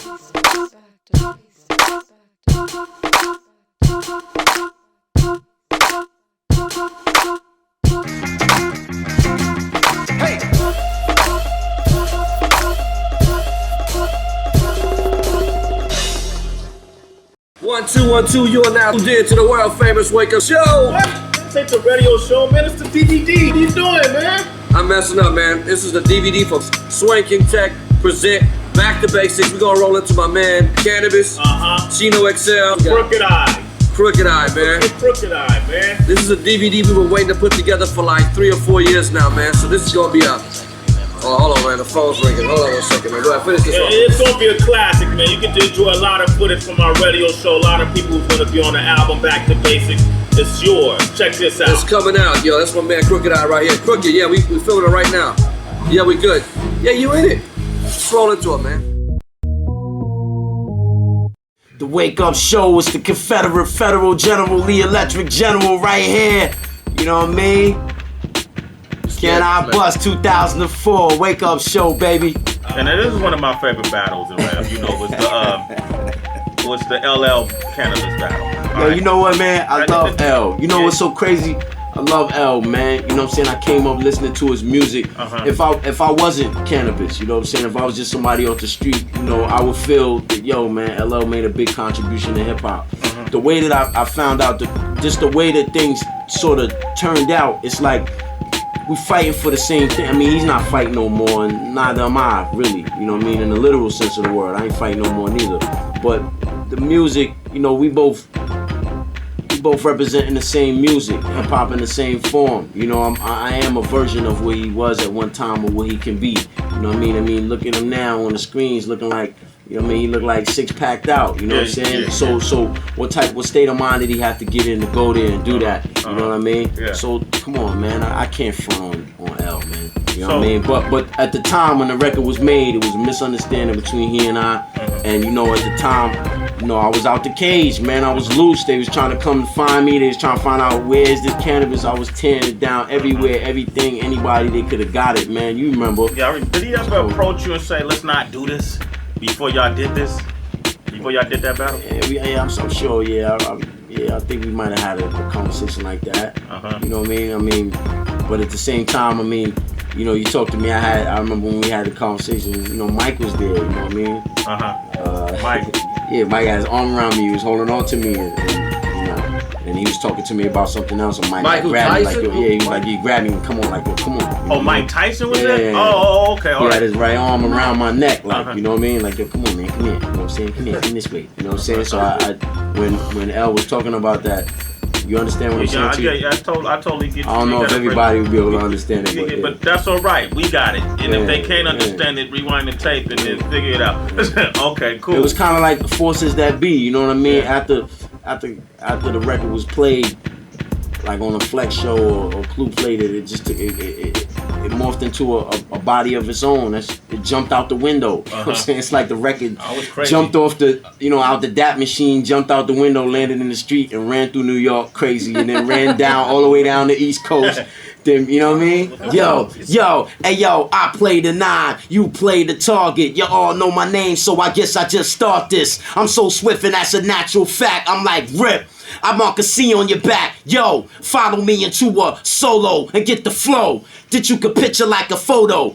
One, two, you are now tuned in to the world famous Wake Up Show. What? This ain't the radio show, man. It's the DVD. What are you doing, man? I'm messing up, man. This is the DVD for Swanking Tech present Back to Basics. We're gonna roll into my man, Cannabis, Chino XL. Crooked Eye. Crooked Eye, man. Crooked Eye, man. This is a DVD we've been waiting to put together for like 3 or 4 years now, man. So this is gonna be a... Oh, hold on, man. The phone's ringing. Hold on 1 second, man. Go ahead, finish this one. It's gonna be a classic, man. You can enjoy a lot of footage from our radio show. A lot of people who's gonna be on the album Back to Basics. It's yours. Check this out. It's coming out, yo. That's my man Crooked Eye right here. Crooked, yeah, we filming it right now. Yeah, we good. Yeah, you in it. Let's roll into it, man. The Wake Up Show is the Confederate Federal General Lee Electric General right here. You know what I mean? Can I Bust 2004 Wake Up Show, baby. And this is one of my favorite battles in rap. You know, was the LL Cannabis battle. Yo, you know what, man? I love L. You know what's so crazy? I love L, man. You know what I'm saying? I came up listening to his music. If I wasn't Cannabis, you know what I'm saying? If I was just somebody off the street, you know, I would feel that, yo, man, LL made a big contribution to hip hop. The way that I found out, just the way that things sort of turned out, it's like we fighting for the same thing. I mean, he's not fighting no more, and neither am I, really. You know what I mean? In the literal sense of the word, I ain't fighting no more neither. But the music, you know, we both representing the same music, hip hop in the same form. You know, I am a version of where he was at one time or where he can be. You know what I mean? I mean, look at him now on the screens, looking like, you know what I mean? He look like six-packed out. You know what I'm saying? So what state of mind did he have to get in to go there and do that? You know what I mean? So come on, man. I can't front on L, man. You know what I mean? But at the time when the record was made, it was a misunderstanding between he and I. And you know, at the time, you know, I was out the cage, man. I was loose. They was trying to come find me. They was trying to find out where is this Cannabis. I was tearing it down everywhere, everything, anybody they could have got it, man. You remember? Yeah, did he ever approach you and say, let's not do this before y'all did this? Before y'all did that battle? Yeah, I'm so sure, yeah. I think we might have had a conversation like that. You know what I mean? But at the same time, I mean, you know, you talked to me. I remember when we had the conversation. You know, Mike was there. You know what I mean? Mike. Yeah, Mike had his arm around me. He was holding on to me, and he was talking to me about something else. And Mike grabbed me like, yo, he was like, he grabbed me. Come on, like, yo, come on. Oh, Mike Tyson was there? Yeah. Oh, okay. He had his right arm around my neck, like, you know what I mean? Like, yo, come on, man, come here. You know what I'm saying? Come here, come this way. You know what I'm saying? So when L was talking about that, you understand what I'm saying to you? Yeah, I totally get you. I don't know if everybody would be able to understand it. But that's all right. We got it. And if they can't understand it, rewind the tape and then figure it out. Okay, cool. It was kind of like the forces that be, you know what I mean? After the record was played, like on a Flex show or Clue played it, it morphed into a body of its own. It jumped out the window. You know what I'm saying? It's like the record jumped off out the DAT machine, jumped out the window, landed in the street, and ran through New York crazy, and then ran down all the way down the East Coast. Then, you know what I mean? Yo, I play the 9, you play the target. You all know my name, so I guess I just start this. I'm so swift and that's a natural fact. I'm like, rip. I mark a C on your back. Yo, follow me into a solo and get the flow that you could picture like a photo.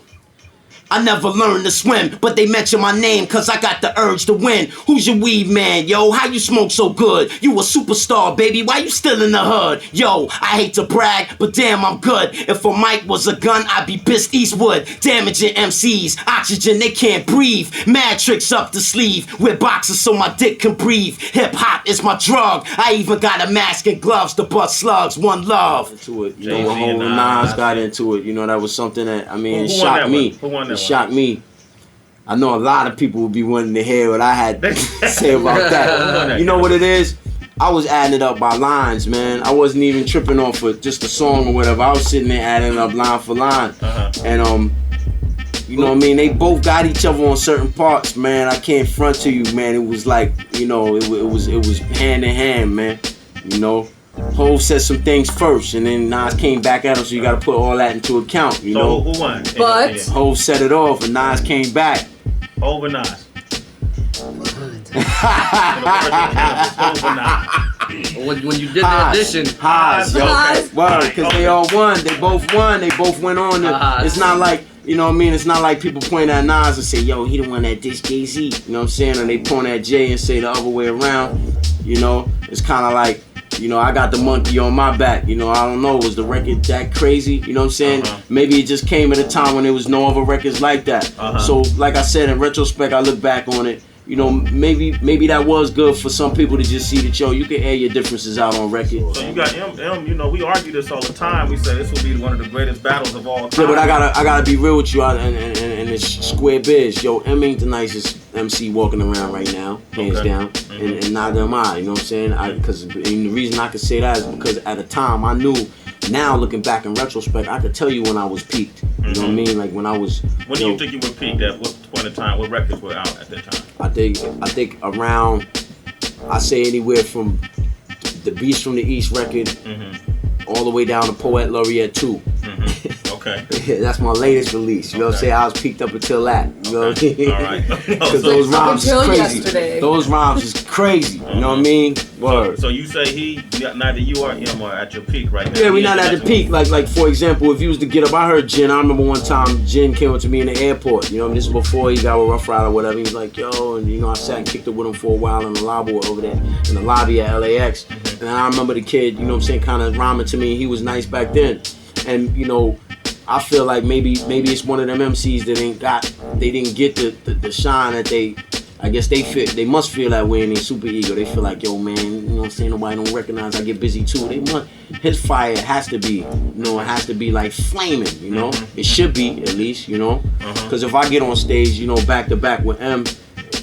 I never learned to swim, but they mention my name cause I got the urge to win. Who's your weed man, yo? How you smoke so good? You a superstar, baby, why you still in the hood? Yo, I hate to brag, but damn, I'm good. If a mic was a gun, I'd be Pissed Eastwood. Damaging MCs, oxygen, they can't breathe. Mad tricks up the sleeve, with boxes so my dick can breathe. Hip hop is my drug, I even got a mask and gloves to bust slugs. One love. Into it, you know, when whole Nas got into it, you know, that was something that, I mean, it shocked me. Who won that? Shocked me. I know a lot of people would be wanting to hear what I had to say about that. You know what it is? I was adding it up by lines, man. I wasn't even tripping off for just a song or whatever. I was sitting there adding up line for line. And you know what I mean? They both got each other on certain parts, man. I can't front to you, man. It was like, you know, it was hand in hand, man. You know? Hov said some things first, and then Nas came back at him, so you gotta put all that into account, you know? Who won? But Hov set it off, and Nas came back. Hov or Nas? In the words of Cannabis, overnight. When you did the audition, Haas, yo. Haas. Word, because they all won. They both won. They both went on. It's not like, you know what I mean? It's not like people point at Nas and say, yo, he the one that dissed Jay-Z. You know what I'm saying? Or they point at Jay and say the other way around. You know? It's kind of like, you know, I got the monkey on my back. You know, I don't know. Was the record that crazy? You know what I'm saying? Maybe it just came at a time when there was no other records like that. So, like I said, in retrospect, I look back on it. You know, maybe that was good for some people to just see that, yo, you can air your differences out on record. So you got M, you know, we argue this all the time. We say this will be one of the greatest battles of all time. Yeah, but I gotta be real with you, and it's square biz. Yo, M ain't the nicest MC walking around right now, hands down, and neither am I. You know what I'm saying? Because the reason I could say that is because at a time I knew. Now looking back in retrospect, I could tell you when I was peaked. You know what I mean? Like when I was. When do you think you were peaked at? What point in time? What records were out at that time? I think around. I say anywhere from the Beast from the East record, all the way down to Poet Laureate 2. Okay. That's my latest release. You know what I'm saying? I was peaked up until that. You know what I mean? All right. Because those rhymes is Until crazy. yesterday. Those rhymes is crazy. You know what I mean? Word. So you say neither you or him are at your peak right now. Yeah, we not at the peak. Like for example, if you was to get up, I heard Jin. I remember one time Jin came up to me in the airport. You know, this was before he got with Rough Rider or whatever. He was like, yo, and you know, I sat and kicked it with him for a while in the lobby over there, in the lobby at LAX. And I remember the kid, you know what I'm saying, kind of rhyming to me. He was nice back then. And you know, I feel like maybe it's one of them MCs that they didn't get the shine that I guess they must feel that way in their super ego. They feel like, yo man, you know what I'm saying, nobody don't recognize I get busy too. His fire has to be, you know, it has to be like flaming, you know. It should be at least, you know. Because if I get on stage, you know, back to back with M,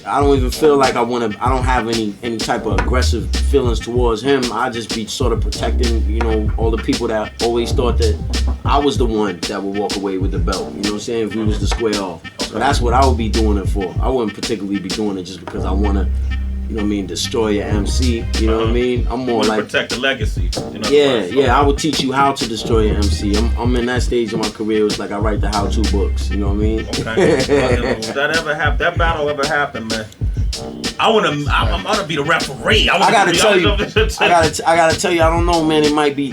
I don't even feel like I don't have any type of aggressive feelings towards him. I just be sort of protecting, you know, all the people that always thought that I was the one that would walk away with the belt. You know what I'm saying? If we was to square off. So that's what I would be doing it for. I wouldn't particularly be doing it just because I want to, you know what I mean, destroy your MC. You know what I mean? I'm more like protect the legacy. You know, yeah. I would teach you how to destroy your MC. I'm in that stage of my career. It's like I write the how-to books. You know what I mean? Okay. That battle ever happen, man? I'm gonna be the referee. I gotta tell you. I gotta tell you. I don't know, man. It might be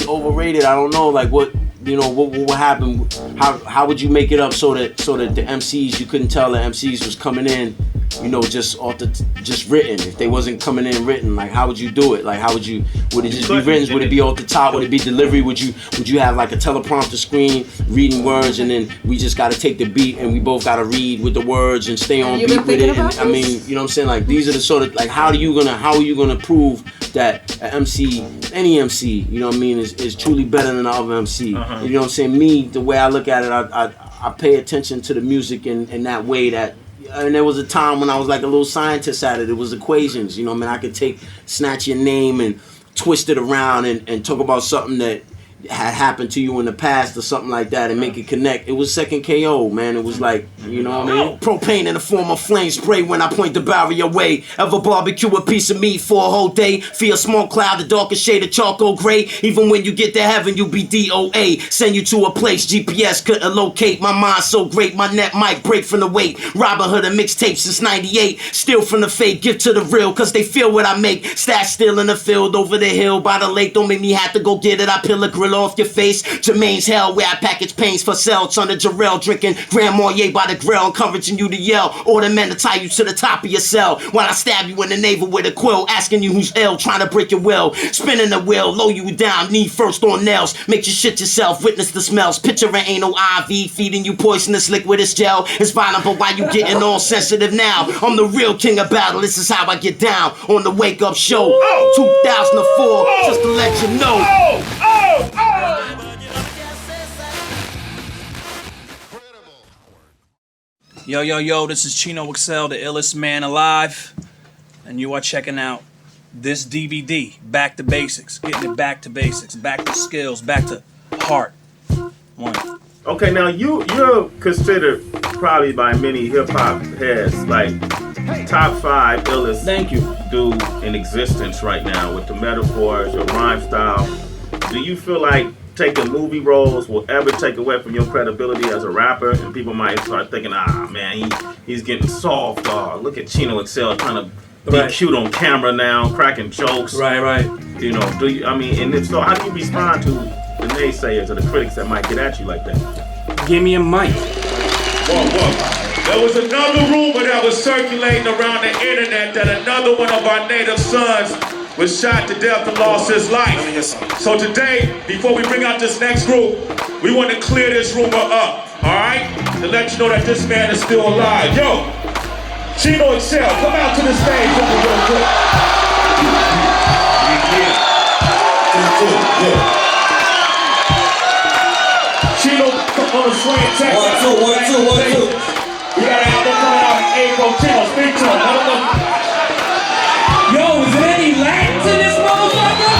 overrated. I don't know. Like what would happen? How would you make it up so that the MCs, you couldn't tell the MCs was coming in, you know, just written? If they wasn't coming in written, like how would you do it? Like would it just be written? Would it be off the top? Would it be delivery? Would you have like a teleprompter screen reading words, and then we just gotta take the beat and we both gotta read with the words and stay on beat with it? And, I mean, you know what I'm saying? Like these are the sort of like how are you gonna prove that an MC, any MC, you know what I mean, is truly better than the other MC? You know what I'm saying? Me, the way I look at it, I pay attention to the music in that way that. And there was a time when I was like a little scientist at it. It was equations, you know what I mean? I could snatch your name and twist it around and talk about something that had happened to you in the past or something like that and make it connect. It was second KO, man. It was like, you know what I mean? Propane in the form of flame spray when I point the barrel your way. Ever barbecue a piece of meat for a whole day? Feel a small cloud, the darkest shade of charcoal gray. Even when you get to heaven, you'll be DOA. Send you to a place GPS couldn't locate. My mind so great, my neck might break from the weight. Robin Hood and mixtape since 98. Steal from the fake, give to the real, cause they feel what I make. Stash still in the field, over the hill, by the lake. Don't make me have to go get it. I peel a grill off your face. Jermaine's hell, where I package pains for sale. Son of Jarrell, drinking Grand Marnier by the grill, encouraging you to yell. Order men to tie you to the top of your cell while I stab you in the navel with a quill, asking you who's ill, trying to break your will. Spinning the wheel, low you down, knee first on nails. Make you shit yourself, witness the smells. Picture ain't no IV, feeding you poisonous liquid as gel. It's violent, but why you getting all sensitive now? I'm the real king of battle, this is how I get down on the Wake Up Show. 2004, just to let you know. Yo, this is Chino Excel, the illest man alive, and you are checking out this DVD, Back to Basics, getting it back to basics, back to skills, back to heart. One. Okay, now you're considered probably by many hip hop heads like top 5 illest dude in existence right now with the metaphors, your rhyme style. Do you feel like taking movie roles will ever take away from your credibility as a rapper, and people might start thinking, man, he's getting soft. Look at Chino Excel trying to be cute on camera now, cracking jokes. Right. You know, and if so, how do you respond to the naysayers or the critics that might get at you like that? Give me a mic. Whoa. There was another rumor that was circulating around the internet that another one of our native sons was shot to death and lost his life. So today, before we bring out this next group, we want to clear this rumor up, all right? To let you know that this man is still alive. Yo, Chino Excel, come out to the stage real quick. Chino on the swing check. 1, 2, 1, 2, 1, 2. We got an album coming out in April. Chino, speak to him. I don't know. Yo, is there any Latins in this motherfucker?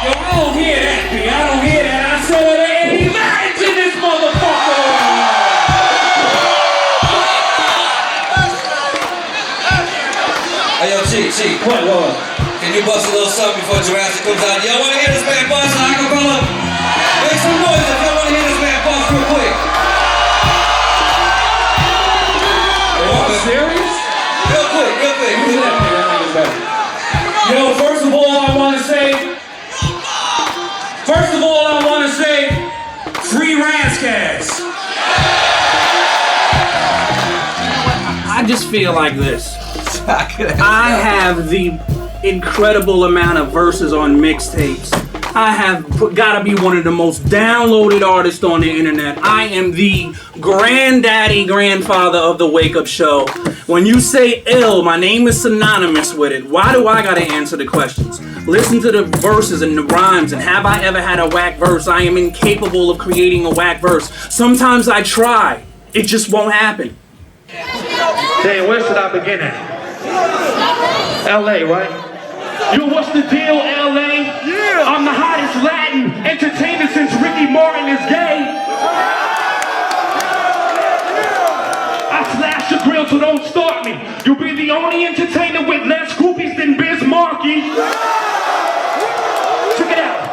Yo, I don't hear that, B. I don't hear that. I said, are there any Latins in this motherfucker? Hey, yo, Chief. What? Can you bust a little something before Jurassic comes out? Y'all want to hear this man bust an acapella? Make some noise if y'all want to hear this man bust real quick. Serious? Real quick. Yo, first of all, I want to say, free Razzcast. I just feel like this. I have the incredible amount of verses on mixtapes. I have gotta be one of the most downloaded artists on the internet. I am the grandfather of the Wake Up Show. When you say ill, my name is synonymous with it. Why do I gotta answer the questions? Listen to the verses and the rhymes, and have I ever had a whack verse? I am incapable of creating a whack verse. Sometimes I try. It just won't happen. Damn, where should I begin at? LA, right? Yo, what's the deal, LA? Yeah. I'm the hottest Latin entertainer since Ricky Martin is gay. I slash your grill, so don't start me. You'll be the only entertainer with less groupies than Biz Markie. Check it out.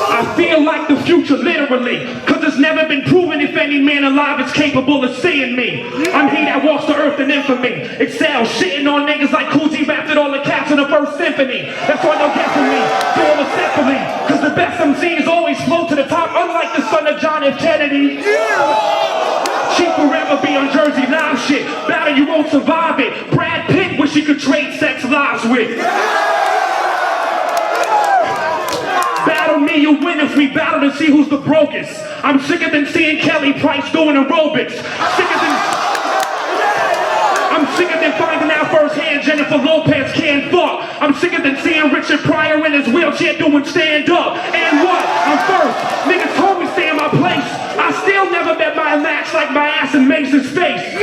I feel like the future, literally, cause it's never been proven if any man alive is capable of seeing me. I'm he that walks the earth in infamy. Excel, shitting on niggas like Coogee rapped at all the cats in the first symphony. That's why no guessing me, do all the separately, cause the best MCs always float to the top, unlike the son of John F. Kennedy. She forever be on Jersey Live shit. Battle, you won't survive it. Brad Pitt wish he could trade sex lives with. Battle me, you win if we battle to see who's the brokest. I'm sicker than seeing Kelly Price doing aerobics. I'm sicker than finding out firsthand Jennifer Lopez can't fuck. I'm sicker than seeing Richard Pryor in his wheelchair doing stand up. And what? I'm first. Niggas told me stay in my place. I still never met my match like my ass in Mason's face.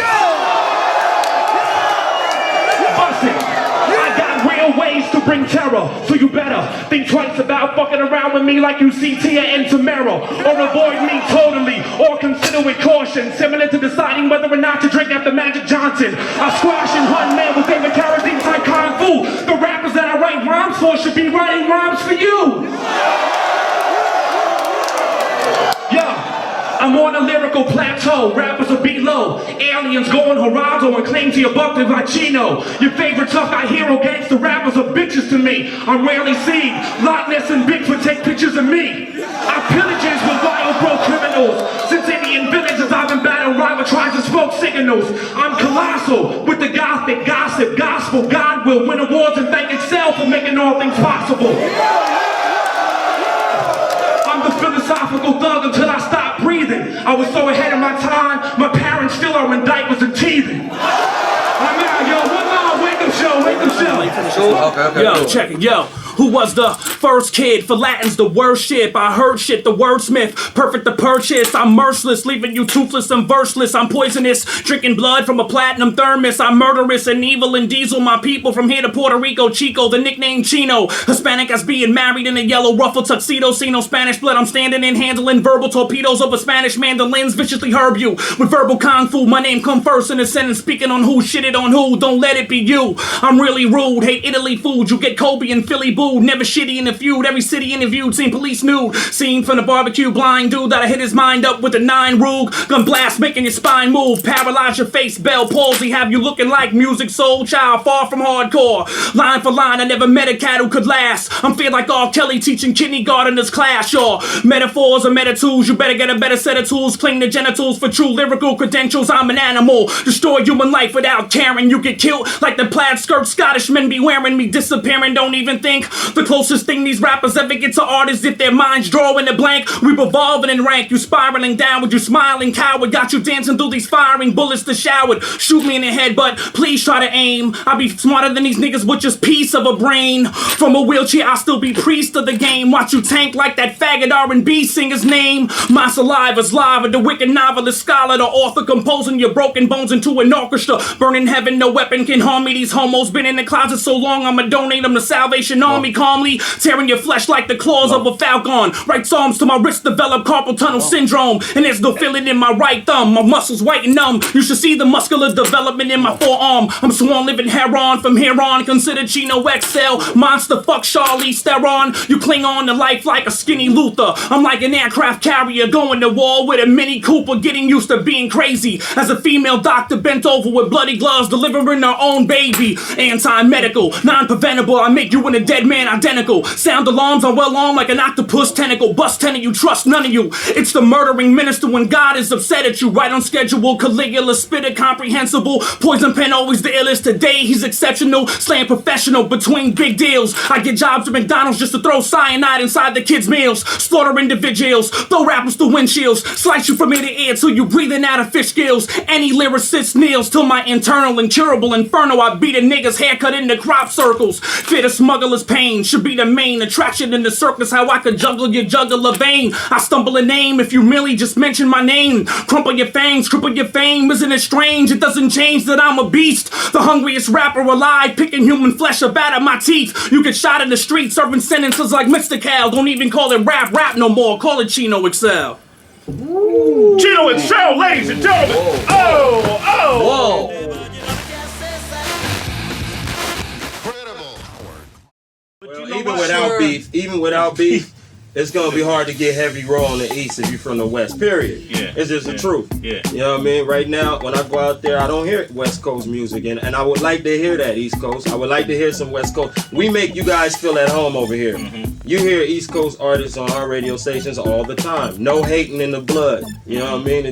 Bussin'. I got real ways to bring terror, so you better think twice about fucking around with me like you see Tia and Tamara, or avoid me totally, or consider with caution, similar to deciding whether or not to drink after Magic Johnson. I squash and hunt man with David Carradine's like Kung Fu. The rappers that I write rhymes for should be writing rhymes for you. Yeah. I'm on a lyrical plateau, rappers are below. Aliens going horizon and claim to your buck like Chino. Your favorite tough guy hero gangster rappers are bitches to me. I'm rarely seen. Loch Ness and Bigfoot take pictures of me. I pillages with wild bro criminals. Since Indian villages I've been battling rival tribes and smoke signals. I'm colossal with the gothic gossip gospel. God will win awards and thank itself for making all things possible. I'm the philosophical thug until I stop breathing. I was so ahead of my time, my parents still are in diapers and teething. I'm out, yo, one more wake up show. Okay. Yo, check it, yo. Who was the first kid for Latins to worship? I heard shit, the wordsmith, perfect to purchase. I'm merciless, leaving you toothless and verseless. I'm poisonous, drinking blood from a platinum thermos. I'm murderous and evil and diesel. My people from here to Puerto Rico, Chico, the nickname Chino. Hispanic as being married in a yellow ruffled tuxedo. See no Spanish blood, I'm standing and handling verbal torpedoes over Spanish mandolins. Viciously herb you with verbal kung fu. My name come first in the sentence, speaking on who shitted on who. Don't let it be you. I'm really rude, hate Italy food. You get Kobe and Philly boo. Never shitty in the a feud. Every city interviewed, seen police nude. Seen from the barbecue, blind dude that I hit his mind up with the 9 Rug. Gun blast, making your spine move. Paralyze your face, Bell palsy. Have you looking like Music Soul Child, far from hardcore. Line for line, I never met a cat who could last. I'm feel like R. Kelly teaching kindergarteners class. Or metaphors or meta tools. You better get a better set of tools. Clean the genitals for true lyrical credentials. I'm an animal. Destroy human life without caring. You get killed like the plaid skirt Scottish men be wearing. Me disappearing, don't even think. The closest thing these rappers ever get to art is if their minds draw in the blank. We revolving in rank. You spiraling down with you smiling coward. Got you dancing through these firing bullets to showered. Shoot me in the head, but please try to aim. I be smarter than these niggas with just piece of a brain. From a wheelchair, I'll still be priest of the game. Watch you tank like that faggot R&B singer's name. My saliva's lava, the wicked novelist, scholar, the author composing your broken bones into an orchestra. Burning heaven, no weapon can harm me. These homos been in the closet so long, I'ma donate them to Salvation Army. Calmly tearing your flesh like the claws of a falcon. Right arms to my wrist, develop carpal tunnel syndrome. And there's no feeling in my right thumb. My muscles white and numb. You should see the muscular development in my forearm. I'm sworn living heron from here on. Consider Chino XL. Monster fuck Charlize Theron. You cling on to life like a skinny Luther. I'm like an aircraft carrier going to war with a Mini Cooper. Getting used to being crazy. As a female doctor bent over with bloody gloves. Delivering her own baby. Anti-medical. Non-preventable. I make you and a dead man identical. Sound alarms are well armed like an octopus tentacle. Bust 10 of you, trust none of you. It's the murdering minister when God is upset at you. Right on schedule, Caligula, spitter, comprehensible. Poison pen always the illest. Today he's exceptional, slaying professional between big deals. I get jobs at McDonald's just to throw cyanide inside the kids' meals. Slaughter individuals, throw rappers through windshields. Slice you from ear to ear till you breathing out of fish gills. Any lyricist kneels till my internal incurable inferno. I beat a nigga's haircut into crop circles. Fit a smuggler's pain should be the main attraction in the circus. How I could juggle your jugular vein. I stumble a name if you merely just mention my name. Crumple your fangs, cripple your fame. Isn't it strange? It doesn't change that I'm a beast. The hungriest rapper alive, picking human flesh up out of my teeth. You get shot in the street, serving sentences like Mr. Cal. Don't even call it rap no more. Call it Chino XL. Chino XL, ladies and gentlemen. Whoa. Well, even without beef, it's gonna be hard to get heavy roll on the East if you're from the West. Period. Yeah. It's just the truth. Yeah. You know what I mean? Right now, when I go out there, I don't hear West Coast music, and I would like to hear that East Coast. I would like to hear some West Coast. We make you guys feel at home over here. Mm-hmm. You hear East Coast artists on our radio stations all the time. No hating in the blood. You know what I mean?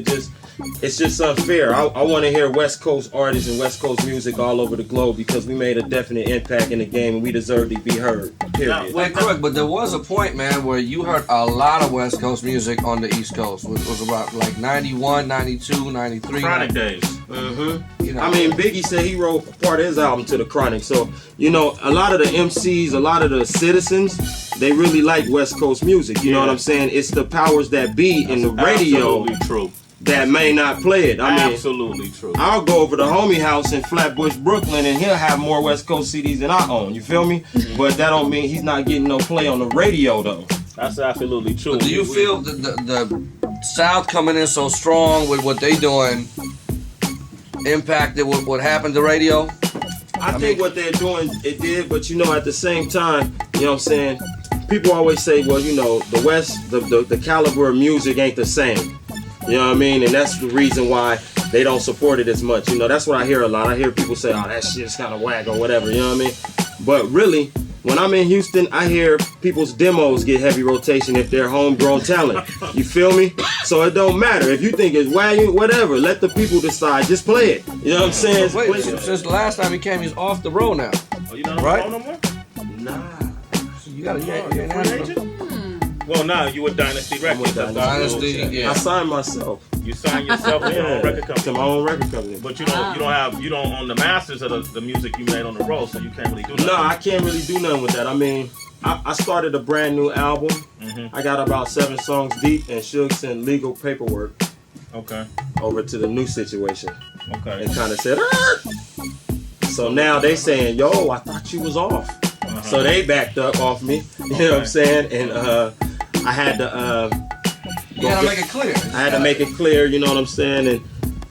It's just unfair. I want to hear West Coast artists and West Coast music all over the globe because we made a definite impact in the game and we deserve to be heard. Period. Wait, quick, but there was a point, man, where you heard a lot of West Coast music on the East Coast. It was about like 91, 92, 93. Chronic days. Mm-hmm. You know, I mean, Biggie said he wrote part of his album to the Chronic. So, you know, a lot of the MCs, a lot of the citizens, they really like West Coast music. You know what I'm saying? It's the powers that be in the radio Absolutely true. that may not play it. I mean, Absolutely true. I'll go over to homie house in Flatbush, Brooklyn, and he'll have more West Coast CDs than I own. You feel me? But that don't mean he's not getting no play on the radio, though. That's absolutely true. do you feel the South coming in so strong with what they doing impacted what happened to radio? I think what they're doing, it did, but you know, at the same time, you know what I'm saying? People always say, well, you know, the West, the caliber of music ain't the same. You know what I mean? And that's the reason why they don't support it as much. You know, that's what I hear a lot. I hear people say, oh, that shit's kind of whack or whatever. You know what I mean? But really, when I'm in Houston, I hear people's demos get heavy rotation if they're homegrown talent. You feel me? So it don't matter. If you think it's waggy, whatever, let the people decide. Just play it. You know what I'm saying? Wait, since the last time he came, he's off the road now. Oh, you not on Right? the phone no more? Nah. You gotta, you ain't Free had agent? Well, now you with Dynasty Records. with Dynasty, yeah. I signed myself You signed yourself to your own record to company. my own record company. But you don't own the masters of the music you made on the road, so you can't really do that. No, I can't really do nothing with that. I mean, I started a brand new album. Mm-hmm. I got about 7 songs deep, and Suge sent legal paperwork Okay. over to the new situation Okay. and kind of said, so now they saying, yo, I thought you was off. So they backed up off me. You know what I'm saying? And I had to. You gotta make it clear. I had to make it clear. You know what I'm saying? And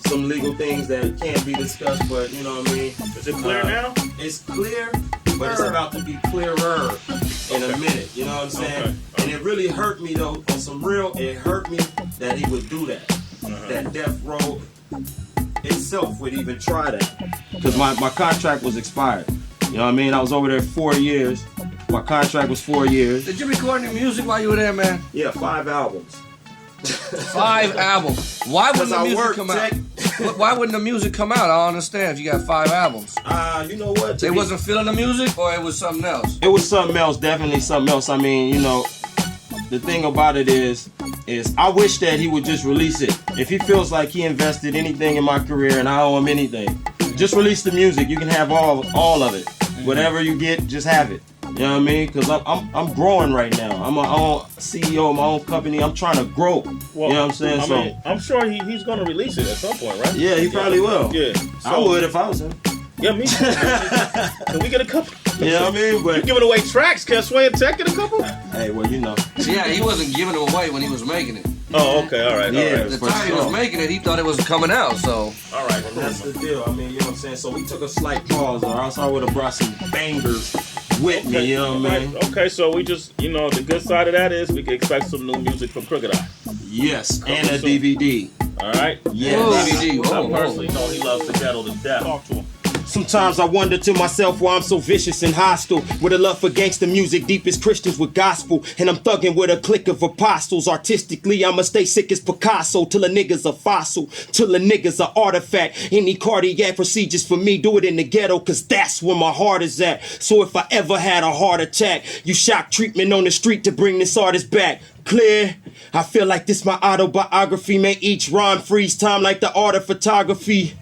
some legal things that can't be discussed, but you know what I mean. Is it clear now? It's clear, but it's about to be clearer in a minute. You know what I'm saying? Okay. And it really hurt me though. On some real, it hurt me that he would do that. That Death Row itself would even try that. Because my contract was expired. You know what I mean? I was over there 4 years. My contract was 4 years. Did you record any music while you were there, man? Yeah, 5 albums. 5 albums. Why wouldn't the I music work, come Tech. out? Why wouldn't the music come out? I don't understand. If you got 5 albums, You know what? they wasn't feeling the music, or it was something else. It was something else, definitely something else. I mean, you know, the thing about it is I wish that he would just release it. If he feels like he invested anything in my career and I owe him anything, just release the music. You can have all of it. Whatever you get, just have it. You know what I mean? Because I'm growing right now. I'm my own CEO of my own company. I'm trying to grow. Well, you know what I'm saying? I So mean, I'm sure he's gonna release it at some point, right? yeah, he probably will. Yeah. I would if I was him. Yeah, me too. Can we get a couple? You know what I mean? You But giving away tracks? Can Sway and Tech get a couple? hey, well, you know. Yeah, he wasn't giving them away when he was making it. Oh, okay, all right, Yeah. all right. The For time he sure. was making it, he thought it was coming out. So All right, And that's the deal. I mean, you know what I'm saying? So we took a slight pause, or else I would have brought some bangers with me, you know what I mean? Okay, so we just, you know, the good side of that is we can expect some new music from Crooked Eye. Yes, and a soon. DVD. All right? Yes. DVD. I Whoa, personally whoa. know he loves the ghetto to death. Talk to him. Sometimes I wonder to myself why I'm so vicious and hostile. With a love for gangster music, deep as Christians with gospel. And I'm thugging with a clique of apostles. Artistically, I'ma stay sick as Picasso. Till a nigga's a fossil. Till a nigga's a artifact. Any cardiac procedures for me, do it in the ghetto. Cause that's where my heart is at. So if I ever had a heart attack, you shock treatment on the street to bring this artist back. Clear. I feel like this my autobiography. Man, each rhyme freeze time like the art of photography.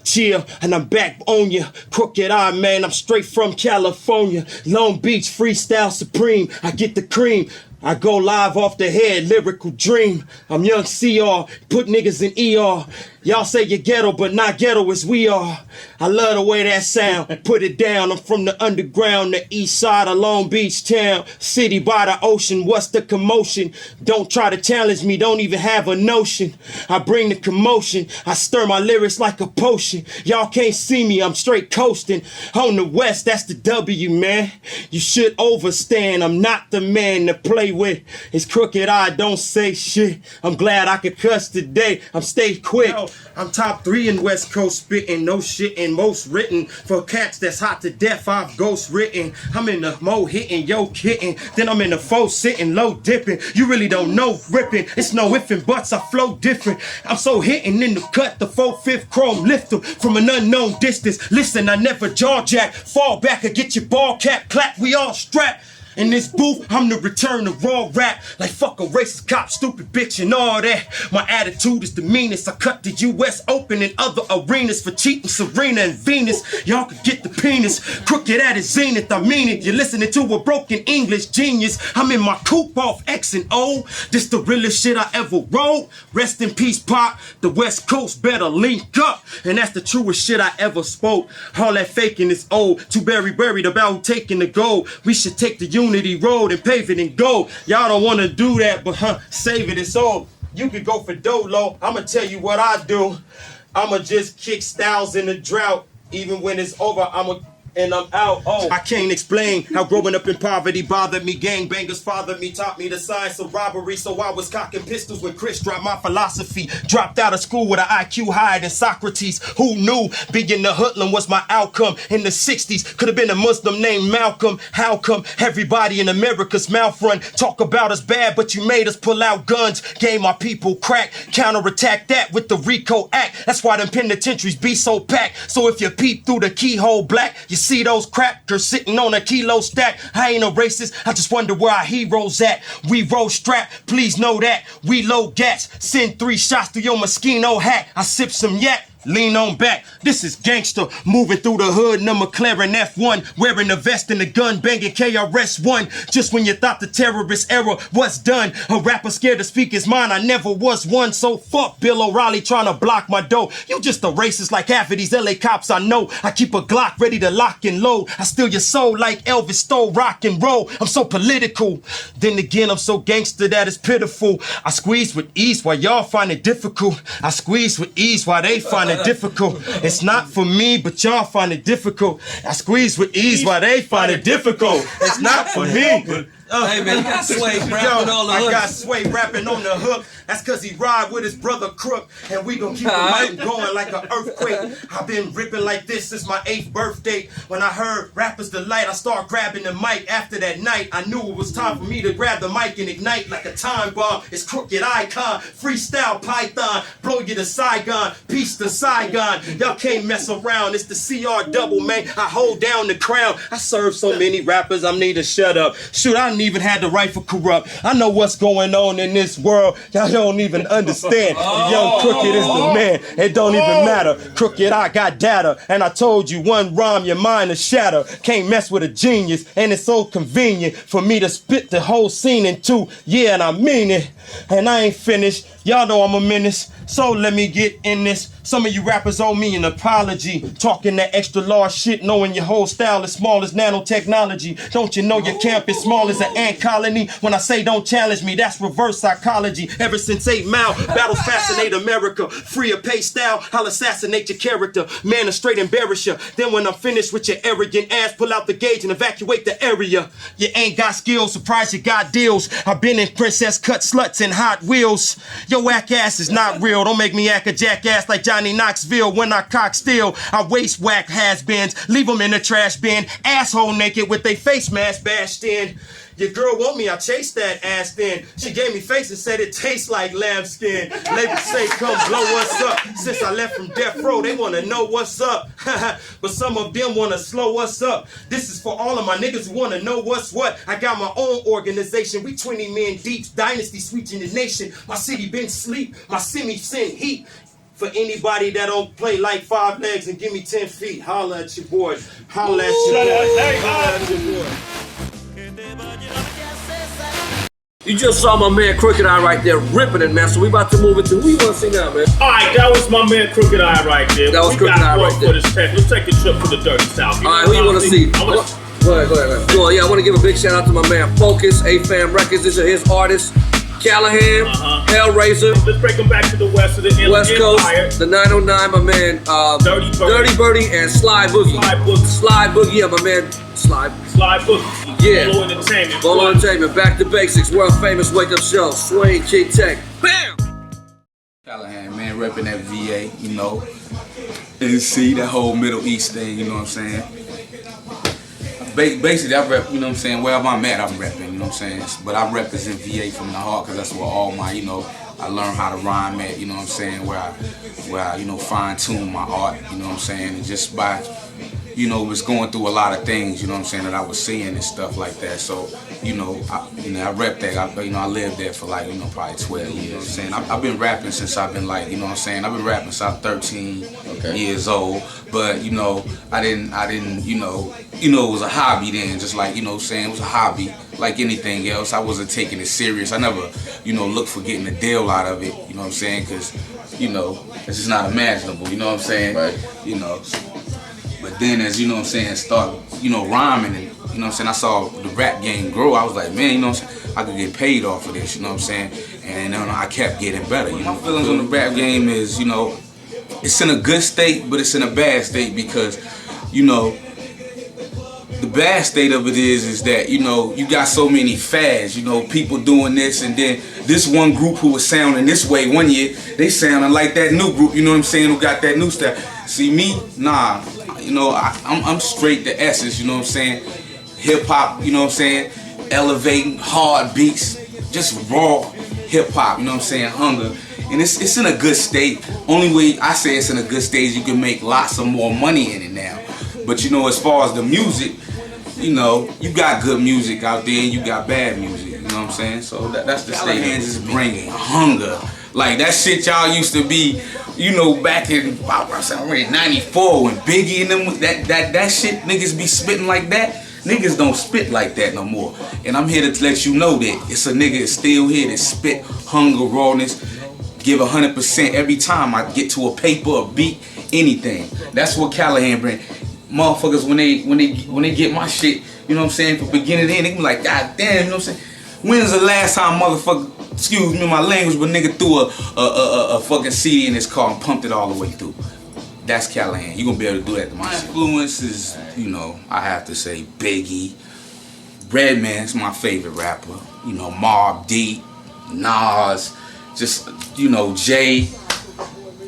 Chill, and I'm back on ya. Crooked Eye, man, I'm straight from California. Long Beach, freestyle supreme. I get the cream. I go live off the head, lyrical dream. I'm young CR, put niggas in ER. Y'all say you're ghetto, but not ghetto as we are. I love the way that sound. Put it down. I'm from the underground, the east side of Long Beach town. City by the ocean. What's the commotion? Don't try to challenge me. Don't even have a notion. I bring the commotion. I stir my lyrics like a potion. Y'all can't see me. I'm straight coasting. On the west, that's the W, man. You should overstand. I'm not the man to play with. It's Crooked Eye. Don't say shit. I'm glad I could cuss today. I'm stay quick. I'm top 3 in West Coast spitting, no shit and most written. For cats that's hot to death, I've ghost written. I'm in the mo hitting, yo kitten. Then I'm in the foe sitting, low dipping. You really don't know ripping. It's no if and buts, I flow different. I'm so hitting in the cut, the 4/5 chrome lift 'em from an unknown distance. Listen, I never jaw jack. Fall back or get your ball cap clap. We all strapped. In this booth, I'm the return of raw rap. Like fuck a racist cop, stupid bitch and all that. My attitude is the meanest. I cut the US Open and other arenas for cheating Serena and Venus. Y'all could get the penis. Crooked at its zenith, I mean it. You're listening to a broken English genius. I'm in my coupe off X and O. This the realest shit I ever wrote. Rest in peace, Pop. The West Coast better link up. And that's the truest shit I ever spoke. All that faking is old. Too buried about who taking the gold. We should take the Unity Road and pave it in gold. Y'all don't want to do that, but save it. It's all. You could go for Dolo. I'ma tell you what I do. I'ma just kick styles in the drought. Even when it's over, and I'm out. Oh, I can't explain how growing up in poverty bothered me. Gangbangers fathered me, taught me the science of robbery. So I was cocking pistols when Chris dropped my philosophy. Dropped out of school with an IQ higher than Socrates. Who knew being a hoodlum was my outcome? In the 60s, could have been a Muslim named Malcolm. How come everybody in America's mouth run? Talk about us bad, but you made us pull out guns. Gave my people crack. Counterattack that with the RICO Act. That's why them penitentiaries be so packed. So if you peep through the keyhole black, you see those crackers sitting on a kilo stack. I ain't a racist, I just wonder where our heroes at. We roll strap, please know that. We load gats, send 3 shots through your Moschino hat. I sip some yak, lean on back. This is gangster, moving through the hood in a McLaren F1, wearing a vest and a gun, banging KRS-One. Just when you thought the terrorist era was done, a rapper scared to speak his mind. I never was one, so fuck Bill O'Reilly trying to block my door. You just a racist like half of these LA cops I know. I keep a Glock ready to lock and load. I steal your soul like Elvis stole rock and roll. I'm so political. Then again, I'm so gangster that it's pitiful. I squeeze with ease while y'all find it difficult. I squeeze with ease while they find it it difficult. It's not for me, but y'all find it difficult. I squeeze with ease while they find it difficult. It's not for me. Hey man, you got Sway rapping on the I hook. got Sway rapping on the hook. That's cause he ride with his brother Crook. And we gon' keep the mic going like an earthquake. I've been ripping like this since my 8th birthday. When I heard Rappers Delight, I started grabbing the mic. After that night, I knew it was time for me to grab the mic and ignite like a time bomb. It's Crooked Icon, freestyle Python, blow you to Saigon, peace to Saigon. Y'all can't mess around. It's the CR double, man. I hold down the crown. I serve so many rappers, I need to shut up. Shoot, I didn't even have the right for corrupt. I know what's going on in this world. Y'all don't even understand. The young Crooked is the man. It don't even matter. Crooked, I got data. And I told you one rhyme, your mind is shatter. Can't mess with a genius. And it's so convenient for me to spit the whole scene in 2. Yeah, and I mean it. And I ain't finished. Y'all know I'm a menace. So let me get in this. Some of you rappers owe me an apology. Talking that extra large shit, knowing your whole style is small as nanotechnology. Don't you know your camp is small as an ant colony? When I say don't challenge me, that's reverse psychology. Ever since 8 Mile, battles fascinate America. Free or pay style, I'll assassinate your character. Man, I straight embarrass you. Then when I'm finished with your arrogant ass, pull out the gauge and evacuate the area. You ain't got skills, surprised you got deals. I've been in princess cut sluts and Hot Wheels. Your whack ass is not real. Don't make me act a jackass like Johnny Knoxville. When I cock steel, I waste whack has-beens, leave them in the trash bin, asshole naked with they face mask bashed in. Your girl want me, I chased that ass then. She gave me face and said it tastes like lambskin. Labels say come blow us up. Since I left from death row, they wanna know what's up. But some of them wanna slow us up. This is for all of my niggas who wanna know what's what. I got my own organization. We 20 men deep, dynasty sweeping the nation. My city been sleep, my semi sent heat. For anybody that don't play like 5 legs and give me 10 feet, holla at your boy. Holla at your boy. Holla at your boy. You just saw my man Crooked Eye right there ripping it, man. So we about to move into who you want to see now, man? All right, that was my man Crooked Eye right there. That was We Crooked got Eye one right there. for this tech. Let's take a trip to the dirty south. All right, who you want to see? I wanna- Go ahead. Go on, yeah, I want to give a big shout out to my man Focus, A-Fam Records. These are his artists. Callahan, Hellraiser, Let's break them back to the west of the West Empire. Coast, the 909, my man Dirty Birdie, and Sly Boogie. Sly Boogie, yeah, my man Sly. Sly Boogie. Yeah. Bolo Entertainment. Bolo Entertainment, Back to Basics, world famous wake up show, Sway King Tech. Bam! Callahan, man, repping that VA, you know. NC, that whole Middle East thing, you know what I'm saying? Basically, I rep, you know what I'm saying, wherever I'm at, I'm repping, you know what I'm saying? But I represent VA from the heart because that's where all my, you know, I learned how to rhyme at, you know what I'm saying, where I you know, fine tune my art, you know what I'm saying? And just by, you know, was going through a lot of things, you know what I'm saying, that I was seeing and stuff like that. So, I rep that. I lived there for like, you know, probably 12 years. You know what I'm saying? I've been rapping since I've been like, you know what I'm saying? I've been rapping since I was 13 years old. But, you know, I didn't, you know, it was a hobby then, just like, you know what I'm saying? It was a hobby like anything else. I wasn't taking it serious. I never, you know, looked for getting a deal out of it, you know what I'm saying? Because, you know, it's just not imaginable, you know what I'm saying? Right. You know. But then as, you know what I'm saying, start, you know, rhyming and, you know what I'm saying, I saw the rap game grow. I was like, man, you know what I'm saying, I could get paid off of this, you know what I'm saying? And then I kept getting better. You know, my feelings on the rap game is, you know, it's in a good state, but it's in a bad state because, you know, the bad state of it is that, you know, you got so many fads, you know, people doing this, and then this one group who was sounding this way one year, they sounding like that new group, you know what I'm saying, who got that new stuff. See me, nah, you know, I'm straight to essence, you know what I'm saying, hip hop, you know what I'm saying, elevating, hard beats, just raw hip hop, you know what I'm saying, hunger. And it's in a good state. Only way I say it's in a good state is you can make lots of more money in it now. But you know, as far as the music, you know, you got good music out there and you got bad music, you know what I'm saying? So that's the state. Callahan is bringing hunger. Like that shit y'all used to be, you know, back in, I said, 94 when Biggie and them, that shit, niggas be spitting like that. Niggas don't spit like that no more. And I'm here to let you know that it's a nigga still here that spit hunger, rawness, give 100% every time I get to a paper, a beat, anything. That's what Callahan bring. Motherfuckers, when they get my shit, you know what I'm saying, from beginning to end, they be like, God damn, you know what I'm saying? When's the last time motherfucker, excuse me my language, but nigga threw a fucking CD in his car and pumped it all the way through? That's Callahan. You're gonna be able to do that to my shit. Influences, you know, I have to say Biggie. Redman's my favorite rapper. You know, Mobb Deep, Nas, just, you know, Jay.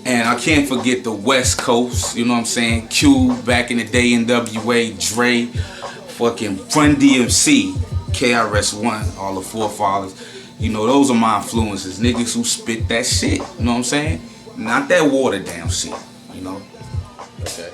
And I can't forget the West Coast, you know what I'm saying? Q, back in the day, NWA, Dre, fucking Run DMC, KRS-One, all the forefathers. You know, those are my influences. Niggas who spit that shit, you know what I'm saying? Not that watered down shit, you know? Okay.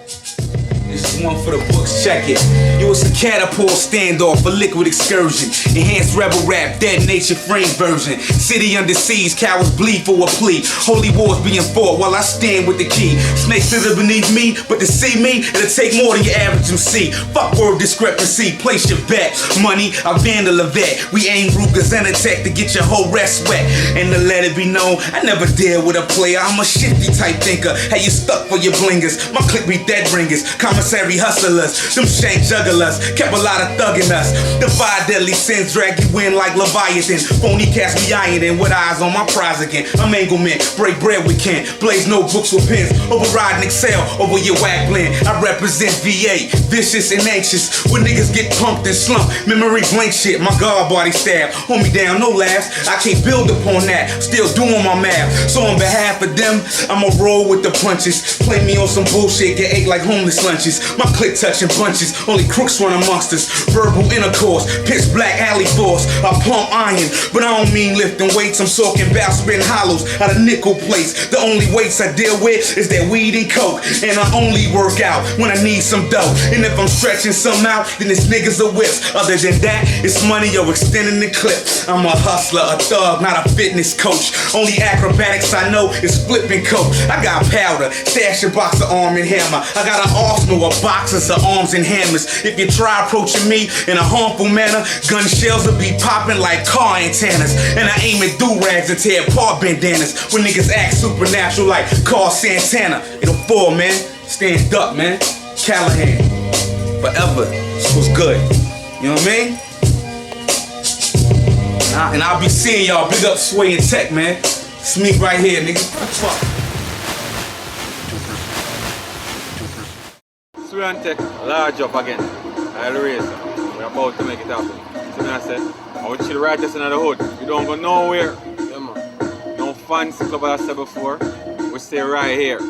This is one for the books, check it. You was a catapult standoff, a liquid excursion. Enhanced rebel rap, dead nature frame version. City under siege, cowards bleed for a plea. Holy wars being fought while I stand with the key. Snakes slither beneath me, but to see me, it'll take more than your average MC. Fuck word discrepancy, place your bet. Money, I vandal a vet. We aim Ruger's and attack to get your whole rest wet. And to let it be known, I never deal with a player. I'm a shifty type thinker. How you stuck for your blingers? My clique be dead ringers. Commissary hustlers, them shank jugglers, kept a lot of thug in us. The 5 deadly sins drag you in like Leviathan. Phony cast me iron with eyes on my prize again. I'm Engelman, break bread we can. Blaze notebooks with pens, override and excel over your whack blend. I represent VA, vicious and anxious. When niggas get pumped and slumped, memory blank shit. My guard body stab, hold me down, no laughs. I can't build upon that, still doing my math. So on behalf of them, I'ma roll with the punches. Play me on some bullshit, get ate like homeless lunches. My click touching bunches, only crooks run amongst us. Verbal intercourse, pitch black alley force. I pump iron, but I don't mean lifting weights. I'm soaking bow spin hollows out of nickel plates. The only weights I deal with is that weed and coke. And I only work out when I need some dough. And if I'm stretching some out, then it's niggas or whips. Other than that, it's money or extending the clip. I'm a hustler, a thug, not a fitness coach. Only acrobatics I know is flipping coke. I got powder, stash a box of arm and hammer. I got an arsenal of boxes of arms and hammers. If you try approaching me in a harmful manner, gun shells will be popping like car antennas. And I aim at do-rags and tear apart bandanas. When niggas act supernatural like Carl Santana. It'll fall, man. Stand up, man. Callahan. Forever. This was good. You know what I mean? And I'll be seeing y'all. Big up Sway and Tech, man. It's me right here, nigga. Fuck. Sway and Tech, large up again. I'll raise. We're about to make it happen. So I said, I will chill right just in the hood. We don't go nowhere. Yeah, man. No fancy club as I said before. We stay right here.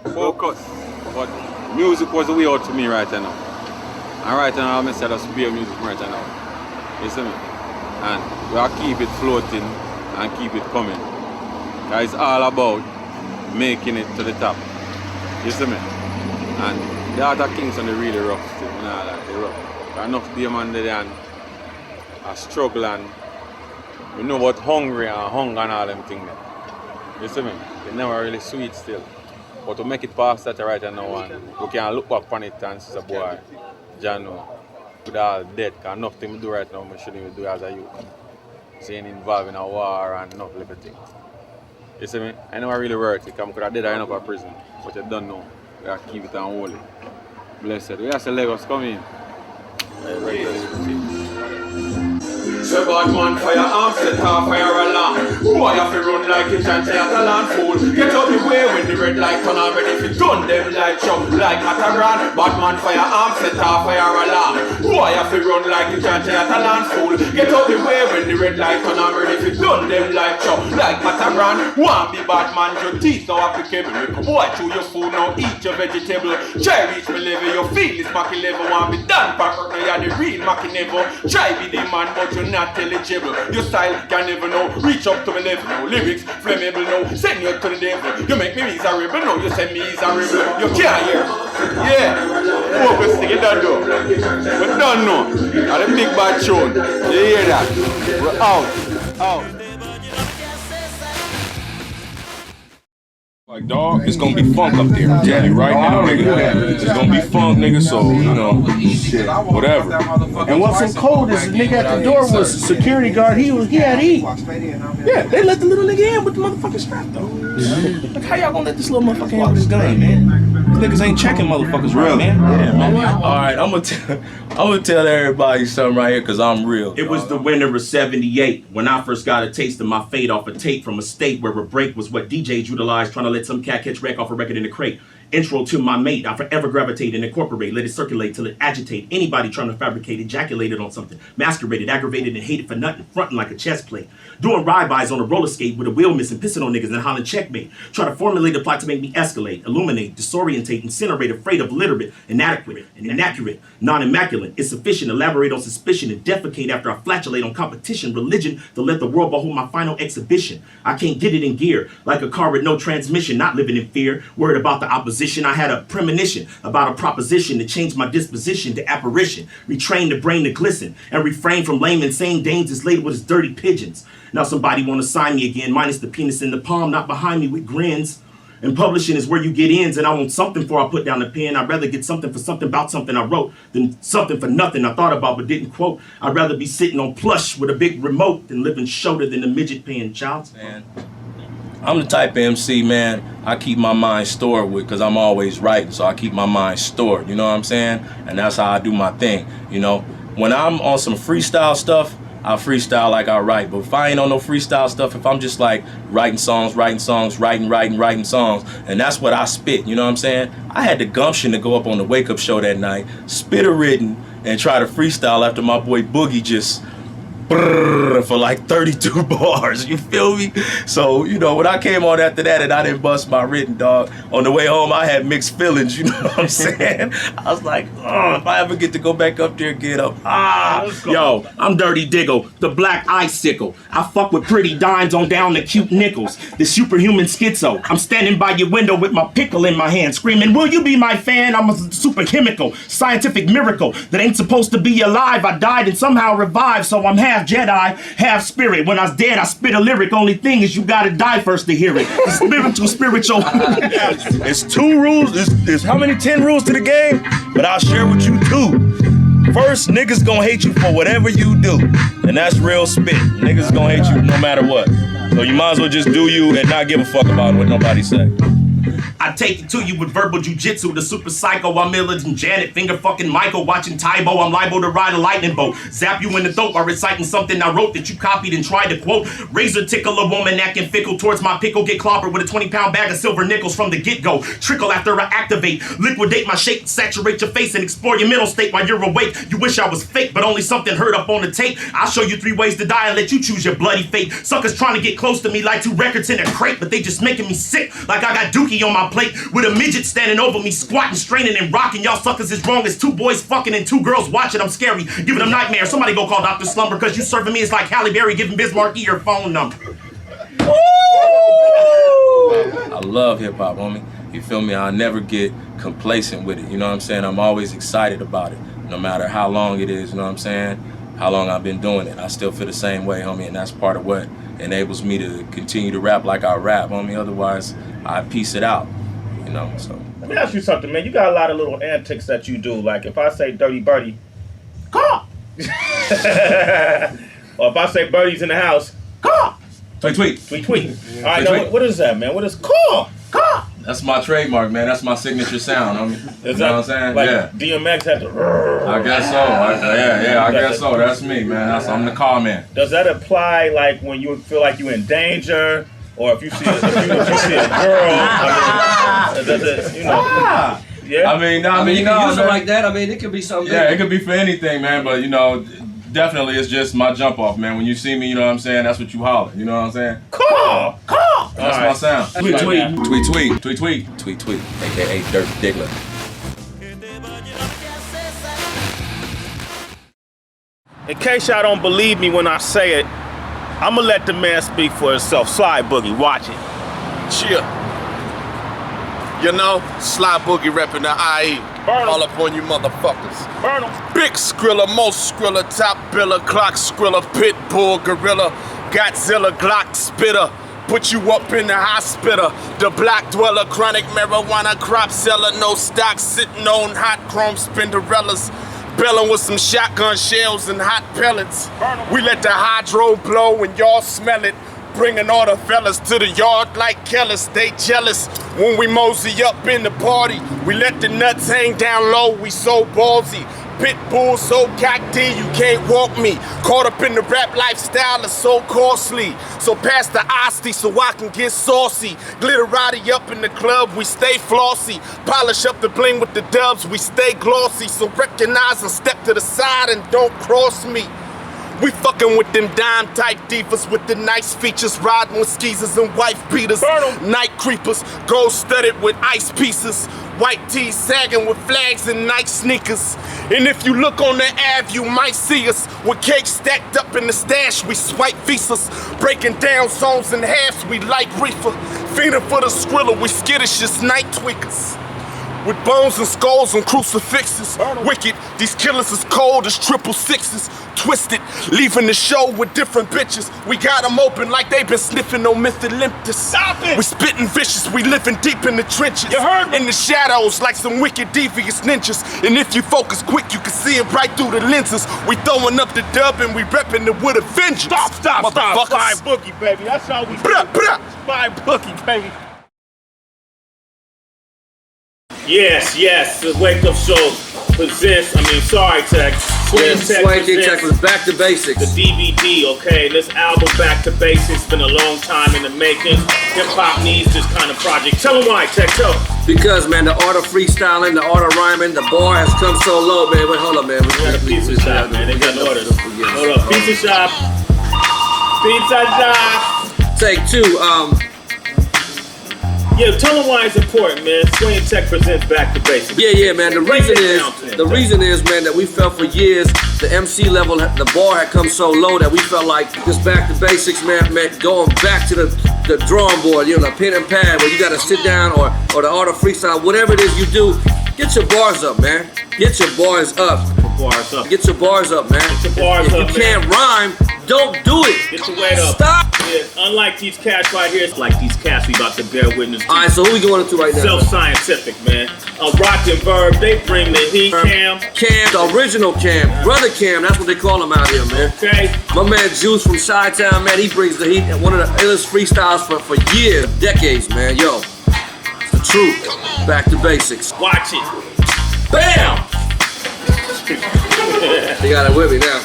Focus. But music was the way out to me right now. And right now, I'm saying that's beer music right now. You see me? And we have to keep it floating and keep it coming. That is all about making it to the top. You see me? And the other Kingston they really rough still. You know, like they rough. There enough day man there and I struggle and we know about hungry and hunger and all them things there. You see me? They never really sweet still. But to make it past that right now and we can look back on it and say, boy, Jano, with all dead, because nothing we do right now, we shouldn't even do as a youth. Saying involved in a war and enough little things. You see me? I never really worked it, because I could have dead I end up in prison. But you don't know. We have to keep it on holy. Blessed. We have to Lagos come in. Say bad man fire arm, set off fire alarm. Boy have to run like it and say at a land fool. Get out the way when the red light turn on ready fi done them like chum like Mataran. Bad man fire arm, set off fire alarm. Boy have to run like it and say at a land fool. Get out the way when the red light turn on ready fi done them like chum like Mataran. Want be bad man, your teeth now applicable. Make a boy chew your food now, eat your vegetable. Try reach me level, you feel this Mackie level. Want be done back now, you're the real Mackie never. Try be the man but you're not eligible. Your style can never know. Reach up to my level now. Lyrics flammable now. Send you to the devil. You make me miserable now. You send me miserable. You can't hear. Yeah. Focus thing. You don't know. We don't know. And the big bad tune. You hear that? We're out. Out. Like, dog, it's gonna be funk up there. I'm telling you right now, nigga. It's gonna be funk, nigga, so, you know, whatever. And what's so cold is the nigga at the door was a security guard. He had heat. Yeah, they let the little nigga in with the motherfucking strap though. Like, how y'all gonna let this little motherfucker in with his gun, man? These niggas ain't checking motherfuckers right, man. Yeah, man. All right, I'm gonna tell everybody something right here, cause I'm real. It was the winter of '78 when I first got a taste of my fate off a tape from a state where a break was what DJs utilized, trying to let some cat catch wreck off a record in the crate. Intro to my mate, I forever gravitate and incorporate, let it circulate till it agitate. Anybody trying to fabricate, ejaculated on something, masqueraded, aggravated, and hated for nothing, fronting like a chess play. Doing ride-bys on a roller skate with a wheel missing, pissing on niggas and hollering checkmate. Try to formulate a plot to make me escalate, illuminate, disorientate, incinerate, afraid of illiterate, inadequate, and inaccurate, non-immaculate, insufficient, elaborate on suspicion, and defecate after I flatulate on competition, religion, to let the world behold my final exhibition. I can't get it in gear, like a car with no transmission, not living in fear, worried about the opposition. I had a premonition about a proposition to change my disposition to apparition, retrain the brain to glisten, and refrain from lame insane dames that's laid with his dirty pigeons. Now somebody want to sign me again, minus the penis in the palm, not behind me with grins. And publishing is where you get ends, and I want something before I put down the pen. I'd rather get something for something about something I wrote than something for nothing I thought about but didn't quote. I'd rather be sitting on plush with a big remote than living shorter than a midget paying child support. I'm the type of MC, man, I keep my mind stored with, because I'm always writing, so I keep my mind stored, you know what I'm saying? And that's how I do my thing, you know? When I'm on some freestyle stuff, I freestyle like I write. But if I ain't on no freestyle stuff, if I'm just like writing songs, writing songs, writing songs, and that's what I spit, you know what I'm saying? I had the gumption to go up on the Wake Up Show that night, spit a written, and try to freestyle after my boy Boogie just for like 32 bars, you feel me? So, you know, when I came on after that and I didn't bust my written, dog, on the way home I had mixed feelings, you know what I'm saying? I was like, oh, if I ever get to go back up there and get up, Yo, I'm Dirty Diggle, the black icicle. I fuck with pretty dimes on down to cute nickels. The superhuman schizo. I'm standing by your window with my pickle in my hand, screaming, will you be my fan? I'm a super chemical, scientific miracle that ain't supposed to be alive. I died and somehow revived, so I'm half Jedi, half spirit. When I was dead, I spit a lyric. Only thing is you gotta die first to hear it. The spiritual. It's 2 rules. There's how many 10 rules to the game? But I'll share with you 2. First, niggas gonna hate you for whatever you do. And that's real spit. Niggas gonna hate you no matter what. So you might as well just do you and not give a fuck about what nobody say. I take it to you with verbal jujitsu, the super psycho. I'm Miller and Janet, finger fucking Michael, watching Tybo. I'm liable to ride a lightning bolt, zap you in the throat by reciting something I wrote that you copied and tried to quote. Razor tickle a woman acting fickle towards my pickle, get clobbered with a 20-pound bag of silver nickels from the get-go. Trickle after I activate, liquidate my shape, saturate your face and explore your mental state while you're awake. You wish I was fake, but only something heard up on the tape. I'll show you 3 ways to die and let you choose your bloody fate. Suckers trying to get close to me like 2 records in a crate, but they just making me sick like I got dookie on my plate with a midget standing over me, squatting, straining, and rocking. Y'all suckers as wrong as 2 boys fucking and 2 girls watching. I'm scary, giving them nightmares. Somebody go call Dr. Slumber, cause you serving me is like Halle Berry giving Bismarck your phone number. I love hip hop, homie. You feel me? I'll never get complacent with it. You know what I'm saying? I'm always excited about it, no matter how long it is. You know what I'm saying? How long I've been doing it. I still feel the same way, homie, and that's part of what enables me to continue to rap like I rap, homie. Otherwise, I piece it out. You know, so. Let me ask you something, man. You got a lot of little antics that you do. Like if I say Dirty Birdie, call. Or if I say Birdie's in the house, call. Tweet. All right, now what is that, man? What is call? Call. That's my trademark, man. That's my signature sound, homie. You know what I'm saying? Like yeah. DMX had to. I guess so. I guess so. That's me, man. I'm the car man. Does that apply like when you feel like you're in danger? Or if you see a girl, does it, you know? Yeah. I mean, you can use it like that. I mean, it could be something. Yeah, it could be for anything, man. But you know, definitely, it's just my jump off, man. When you see me, you know what I'm saying. That's what you holler. You know what I'm saying? Call. That's my sound. Tweet. Tweet. AKA Dirt Diggler. In case y'all don't believe me when I say it, I'm gonna let the man speak for himself. Sly Boogie, watch it. Chill. You know, Sly Boogie repping the IE. All up on you motherfuckers. Burn 'em. Big Skrilla, most Skrilla, top biller, clock Skrilla, pit bull, gorilla, Godzilla, Glock spitter. Put you up in the hospital. The black dweller, chronic marijuana crop seller, no stock, sitting on hot chrome Spinderellas. Bellin' with some shotgun shells and hot pellets. We let the hydro blow and y'all smell it. Bringing all the fellas to the yard like Kellis. They jealous when we mosey up in the party. We let the nuts hang down low, we so ballsy. pit bull, so cocky you can't walk me. Caught up in the rap lifestyle is so costly. So pass the Asti so I can get saucy. Glitterati up in the club, we stay flossy. Polish up the bling with the dubs, we stay glossy. So recognize and step to the side and don't cross me. We fucking with them dime-type divas with the nice features, riding with skeezers and wife beaters, night creepers, gold-studded with ice pieces, white tees sagging with flags and nice sneakers. And if you look on the Ave, you might see us with cakes stacked up in the stash. We swipe visas, breaking down zones in halves. We like reefer, fiending for the Skrilla. We skittish as night tweakers. With bones and skulls and crucifixes. Wicked, these killers is cold as 666. Twisted, leaving the show with different bitches. We got them open like they been sniffing on Mytholymptus. Stop it! We spitting vicious, we living deep in the trenches. You heard me? In the shadows like some wicked devious ninjas. And if you focus quick, you can see it right through the lenses. We throwing up the dub and we repping it with a vengeance. Stop. Spy Boogie, baby. That's how we do it. Spy Boogie, baby. Yes, the Wake Up Show presents, Tech. Swanking Tech was Back to Basics. The DVD, okay? This album, Back to Basics, been a long time in the making. Hip-hop needs this kind of project. Tell them why, Tech, tell them. Because, man, the art of freestyling, the art of rhyming, the bar has come so low, man. Wait, hold up, man. We got a pizza shop, man. They got an order. Hold up, pizza shop. Pizza shop. Take two, Yeah, tell them why it's important, man. Swing Tech presents Back to Basics. Yeah, man. The reason is, man, that we felt for years the MC level, the bar had come so low that we felt like this Back to Basics, man, meant going back to the drawing board, the pen and pad where you got to sit down or the art of freestyle, whatever it is you do, get your bars up, man. Get your bars up. Get your bars up, man. Get your bars up, If you can't rhyme, don't do it. Get your weight up. Stop. Yeah, unlike these cats right here, it's like these cats we about to bear witness to. All right, so who we going into right now? Self-scientific, man. Rock and Verb, they bring the heat. Cam, the original Cam, Brother Cam, that's what they call him out here, man. Okay. My man Juice from Chi-Town, man, he brings the heat. One of the illest freestyles for years, decades, man. Yo, it's the truth. Back to basics. Watch it. Bam! They got it with me now.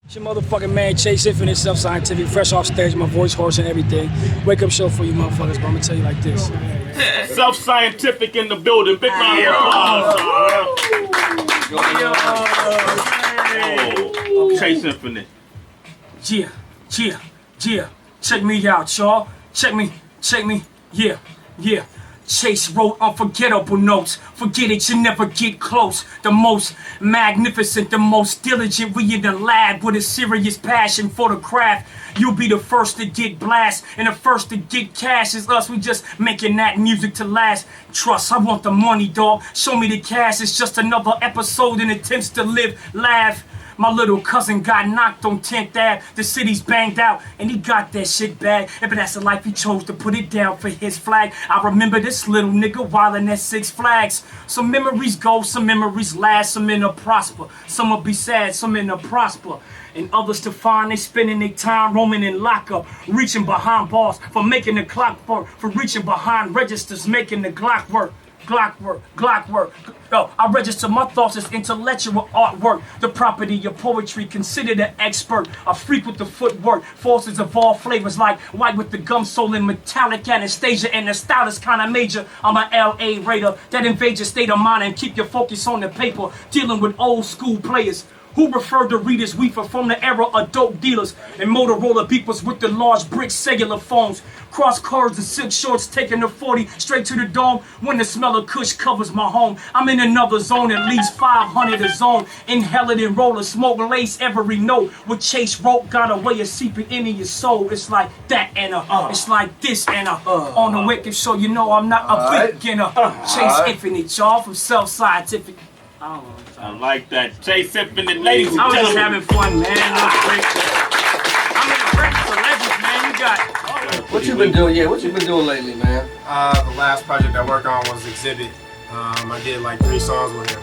It's your motherfucking man Chase Infinite, Self-Scientific, fresh off stage, my voice hoarse and everything. Wake up show for you motherfuckers, but I'm gonna tell you like this. Self-Scientific in the building. Big round of applause. Chase Infinite. Yeah. Check me out, y'all. Check me. Yeah. Chase wrote unforgettable notes. Forget it, you never get close. The most magnificent, the most diligent. We in the lab with a serious passion for the craft. You'll be the first to get blast and the first to get cash. Is us, we just making that music to last. Trust, I want the money, dog. Show me the cash. It's just another episode in attempts to live, laugh. My little cousin got knocked on 10th Ave. The city's banged out, and he got that shit bag. But that's the life he chose to put it down for his flag. I remember this little nigga wildin' at Six Flags. Some memories go, some memories last. Some in a prosper, some will be sad, some in a prosper. And others to find they spending their time roaming in lockup, reaching behind bars for making the clock work, for reaching behind registers, making the Glock work. Glock work. Yo, I register my thoughts as intellectual artwork. The property of poetry, considered an expert. A freak with the footwork. Forces of all flavors like white with the gum sole and metallic Anastasia. And the stylist kinda major. I'm a LA Raider that invades your state of mind and keep your focus on the paper. Dealing with old school players who refer to readers weaver from the era of dope dealers and Motorola beepers with the large brick cellular phones. Cross curves and silk shorts taking the 40 straight to the dome when the smell of kush covers my home. I'm in another zone, at least 500 a zone. Inhaling and rolling, smoke lace every note. With Chase rope got a way of seeping into your soul. It's like that and it's like this and on the Wake Up Show, you know I'm not a beginner. Chase Infinite, y'all, from Self-Scientific. I like that. Chase Infinite, ladies and I was gentlemen. just having fun, man. I'm in the breakfast of legends, man. You got. What you been doing? Yeah, what you been doing lately, man? The last project I worked on was Exhibit. I did like 3 songs with him.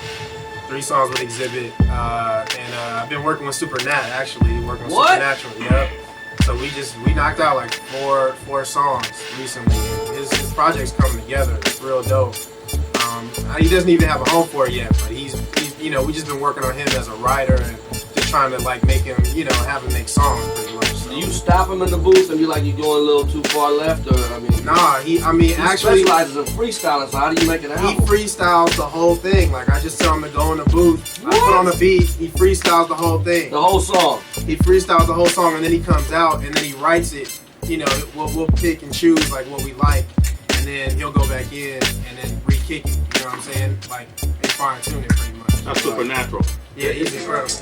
3 songs with Exhibit. And I've been working with Supernat, actually. Working with Supernatural, yep. So we knocked out like four songs recently. His project's coming together. It's real dope. He doesn't even have a home for it yet, but he's you know, we just been working on him as a writer and just trying to like make him, you know, have him make songs pretty much. So. Do you stop him in the booth and be like, you're going a little too far left, or I mean? Nah, he actually specializes in freestyling. So how do you make it happen? He freestyles the whole thing. Like I just tell him to go in the booth. I put on the beat. He freestyles the whole thing. The whole song. He freestyles the whole song, and then he comes out and then he writes it. You know, we'll pick and choose like what we like, and then he'll go back in and then re-kick it. You know what I'm saying? Like they fine-tune it pretty much. That's supernatural. Yeah, he's incredible.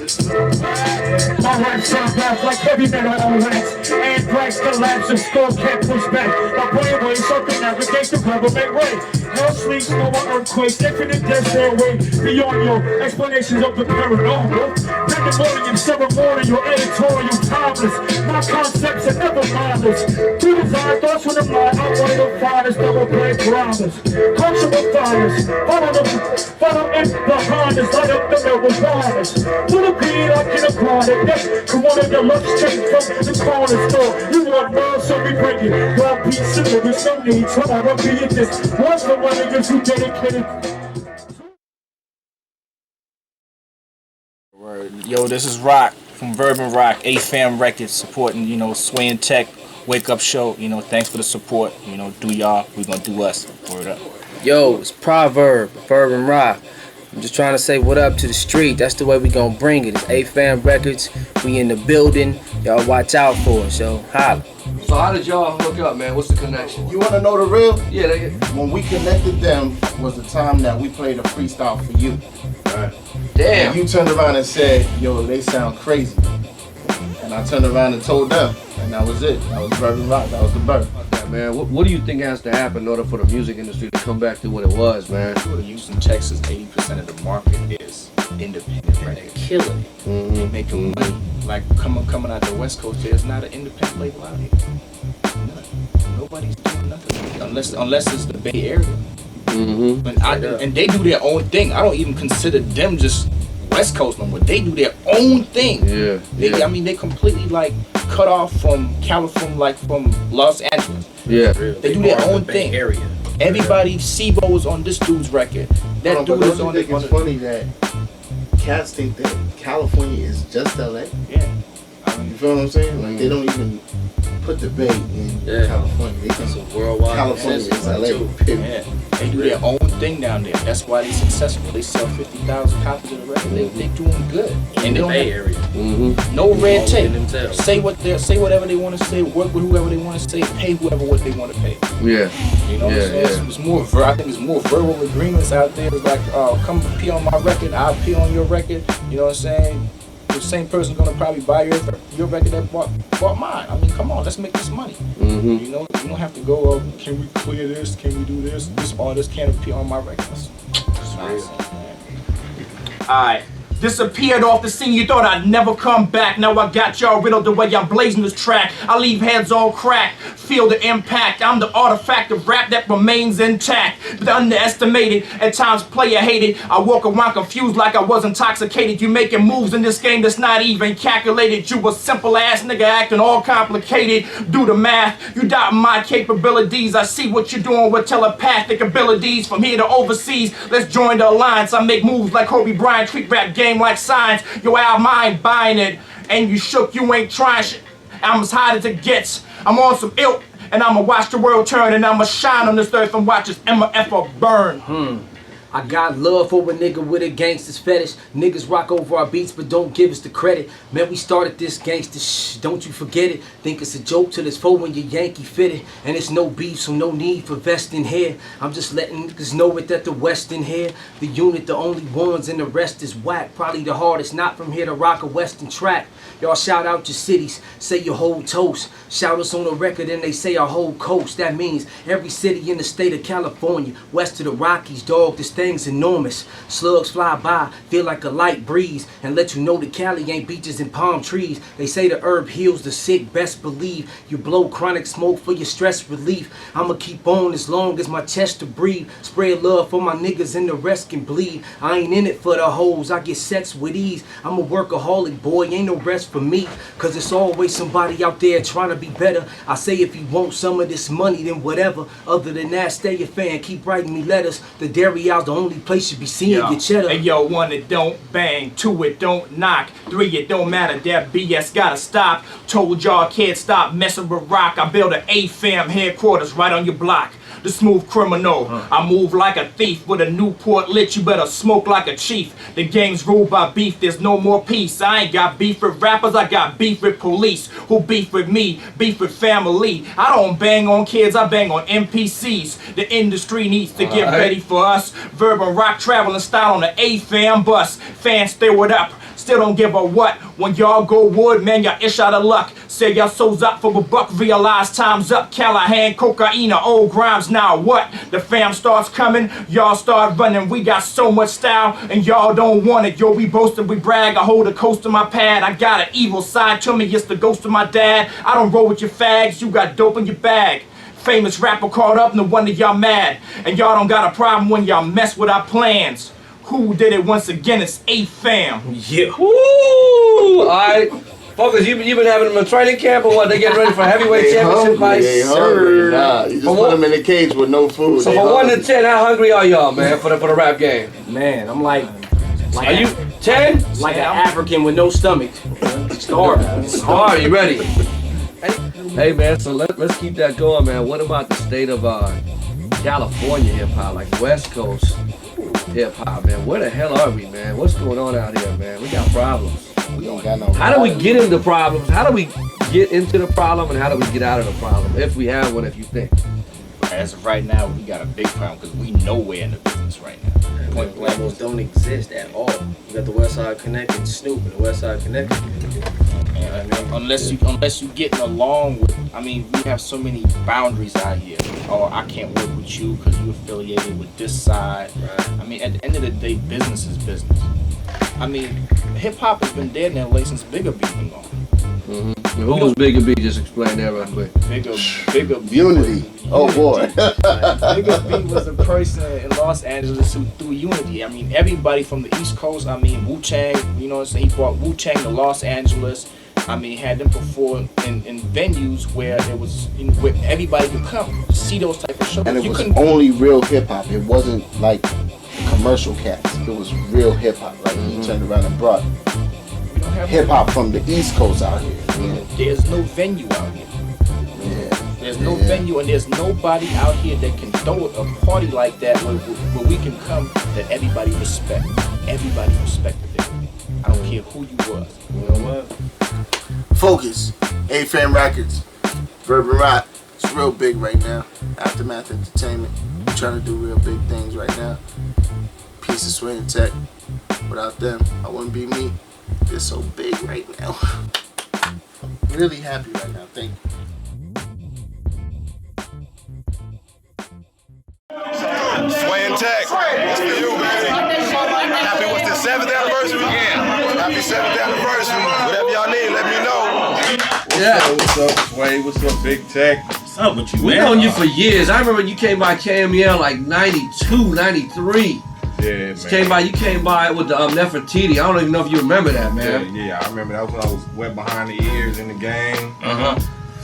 My rap sound back like heavy metal on rats. And breaks collapse and skull can't push back. My brainwaves circumnavigate the government way. No sleep, no more earthquakes, infinite death stairway. Beyond your explanations of the paranormal. Pandemonium, ceremonial, editorial, timeless. My concepts are never mindless. To design thoughts from the mind, I'm one of the finest double-bred grinders. Cultural fires, follow in behind us, light up the marijuana. Pull a beat up in a corner, yes, come on in your lunch straight from the corner store. You want more, so we bring it. One piece simple, there's no need, try to repeat this. Once the one of you dedicated. Yo, this is Rock from Verbal Rock, A-Fam Records, supporting, you know, Sway and Tech, Wake Up Show. You know, thanks for the support. You know, do y'all, we gonna do us. Word up. Yo, it's Proverb, Verb Rock. I'm just trying to say what up to the street. That's the way we gonna bring it. It's A-Fam Records. We in the building. Y'all watch out for us, yo. Holla. So how did y'all hook up, man? What's the connection? You want to know the real? Yeah. When we connected them was the time that we played a freestyle for you. Right. Damn. And you turned around and said, yo, they sound crazy. And I turned around and told them. And that was it. That was Verbal Rock. That was the birth. Man, what do you think has to happen in order for the music industry to come back to what it was, man? Houston, Texas, 80% of the market is independent, right? They're killing it. They're making money. Like coming out the West Coast, there's not an independent label out here. Nobody's doing nothing unless it's the Bay Area. And they do their own thing. I don't even consider them just West Coast no more. They do their own thing. I mean, they completely like cut off from California, like from Los Angeles. They do their own thing. Everybody, SIBO is on this dude's record. That dude is on. It's funny that cats think that California is just LA. Yeah. You feel what I'm saying? Like they don't even put the Bay in California. They think it's worldwide. California is LA. Period. They do their own thing down there. That's why they're successful. They sell 50,000 copies of the record. They doing good. And they don't Bay Area. No red tape. Say whatever they want to say. Work with whoever they want to say. Pay whoever what they want to pay. Yeah. You know what I'm saying? It's more. I think it's more verbal agreements out there. It's like, come pee on my record. I'll pee on your record. You know what I'm saying? The same person's gonna probably buy your record that bought mine. I mean, come on, let's make this money. You know, you don't have to go. Can we clear this? Can we do this? This artist can't appear on my records. That's nonsense, man. Alright. Disappeared off the scene, you thought I'd never come back. Now I got y'all riddled the way I'm blazing this track. I leave heads all cracked, feel the impact. I'm the artifact of rap that remains intact, but underestimated, at times player hated. I walk around confused like I was intoxicated. You making moves in this game that's not even calculated. You a simple ass nigga acting all complicated. Do the math, you doubt my capabilities. I see what you're doing with telepathic abilities. From here to overseas, let's join the alliance. I make moves like Kobe Bryant, treat rap game like science. Yo, out of mind buying it, and you shook, you ain't trying shit. I'm as hot as it gets. I'm on some ilk, and I'ma watch the world turn, and I'ma shine on this earth and watch this MF burn. I got love for a nigga with a gangster's fetish. Niggas rock over our beats but don't give us the credit. Man, we started this gangster shh, don't you forget it. Think it's a joke till it's full when you're Yankee fitted. And it's no beef, so no need for vesting here. I'm just letting niggas know it that the West in here. The unit, the only ones, and the rest is whack. Probably the hardest, not from here to rock a western track. Y'all shout out your cities, say your whole toast. Shout us on the record and they say our whole coast. That means every city in the state of California. West of the Rockies, dog, this thing's enormous. Slugs fly by, feel like a light breeze. And let you know that Cali ain't beaches and palm trees. They say the herb heals the sick, best believe. You blow chronic smoke for your stress relief. I'ma keep on as long as my chest to breathe. Spread love for my niggas and the rest can bleed. I ain't in it for the hoes, I get sex with ease. I'm a workaholic boy, ain't no rest for me. Cause it's always somebody out there trying to be better. I say if you want some of this money, then whatever. Other than that, stay a fan, keep writing me letters. The dairy hours, the only place you be seeing your cheddar. Hey yo, 1, it don't bang. 2, it don't knock. 3, it don't matter. That BS gotta stop. Told y'all can't stop messing with rock. I built an A-fam headquarters right on your block. The smooth criminal. I move like a thief with a Newport lit. You better smoke like a chief. The game's ruled by beef. There's no more peace. I ain't got beef with rappers. I got beef with police. Who beef with me? Beef with family. I don't bang on kids. I bang on NPCs. The industry needs to get ready for us. Verbal rock traveling style on the A-fam bus. Fans throw it up. Still don't give a what. When y'all go wood, man, y'all ish out of luck. Say y'all souls up for a buck. Realize time's up. Callahan, cocaine, old Grimes. Now what? The fam starts coming. Y'all start running. We got so much style and y'all don't want it. Yo, we boasting, we brag. I hold a coast in my pad. I got an evil side to me. It's the ghost of my dad. I don't roll with your fags. You got dope in your bag. Famous rapper caught up. No wonder y'all mad. And y'all don't got a problem when y'all mess with our plans. Who did it once again? It's A-fam. Yeah. Woo! Alright. Focus, you been having them in training camp or what? They getting ready for heavyweight championship fights? They hungry. Nah, you just put them in the cage with no food. So from 1 to 10, how hungry are y'all, man, for the rap game? Man, I'm like are you 10? Like an African with no stomach. Starving. Alright, you ready? Hey man, so let's keep that going, man. What about the state of California hip hop, like West Coast hip hop, man? Where the hell are we, man? What's going on out here, man? We got problems. We don't got no. How do we get into problems? How do we get into the problem, and how do we get out of the problem? If we have one, if you think. As of right now, we got a big problem because we know we're in the business right now. Point blank don't exist at all. You got the West Side Connected, Snoop and the West Side Connected. Unless you getting along with, I mean, we have so many boundaries out here. Oh, I can't work with you because you affiliated with this side. Right. I mean, at the end of the day, business is business. I mean, hip hop has been dead in LA since Bigger B been gone. Mm-hmm. Who was Bigger B? Just explain that real quick. Bigger B. Unity. Oh boy. Bigger B was a person in Los Angeles who threw unity. I mean, everybody from the East Coast. I mean, Wu-Tang. You know what I'm saying? He brought Wu-Tang to Los Angeles. I mean, had them perform in venues where it was, where everybody could come see those type of shows. And it was only real hip hop. It wasn't like commercial cats. It was real hip hop. Like he turned around and brought hip hop from the East Coast out here. Yeah. There's no venue out here. Yeah. There's no venue, and there's nobody out here that can throw a party like that where we can come that everybody respect. Everybody respected it. I don't care who you was. You know what? Focus. A-Fam Records. Verbal Rock. It's real big right now. Aftermath Entertainment. We're trying to do real big things right now. Piece of Swing Tech. Without them, I wouldn't be me. They're so big right now. Really happy right now. Thank you. Swing Tech. It's for you, baby. Happy, what's the 7th anniversary? Yeah. Happy 7th anniversary. Whatever y'all need, let me know. Yeah. What's up, Sway? What's up, Big Tech? What's up with you, We man? known you for years. I remember you came by KML like 92, 93. Yeah, man. You came by with the Nefertiti. I don't even know if you remember that, man. Yeah, I remember that was when I was wet behind the ears in the game.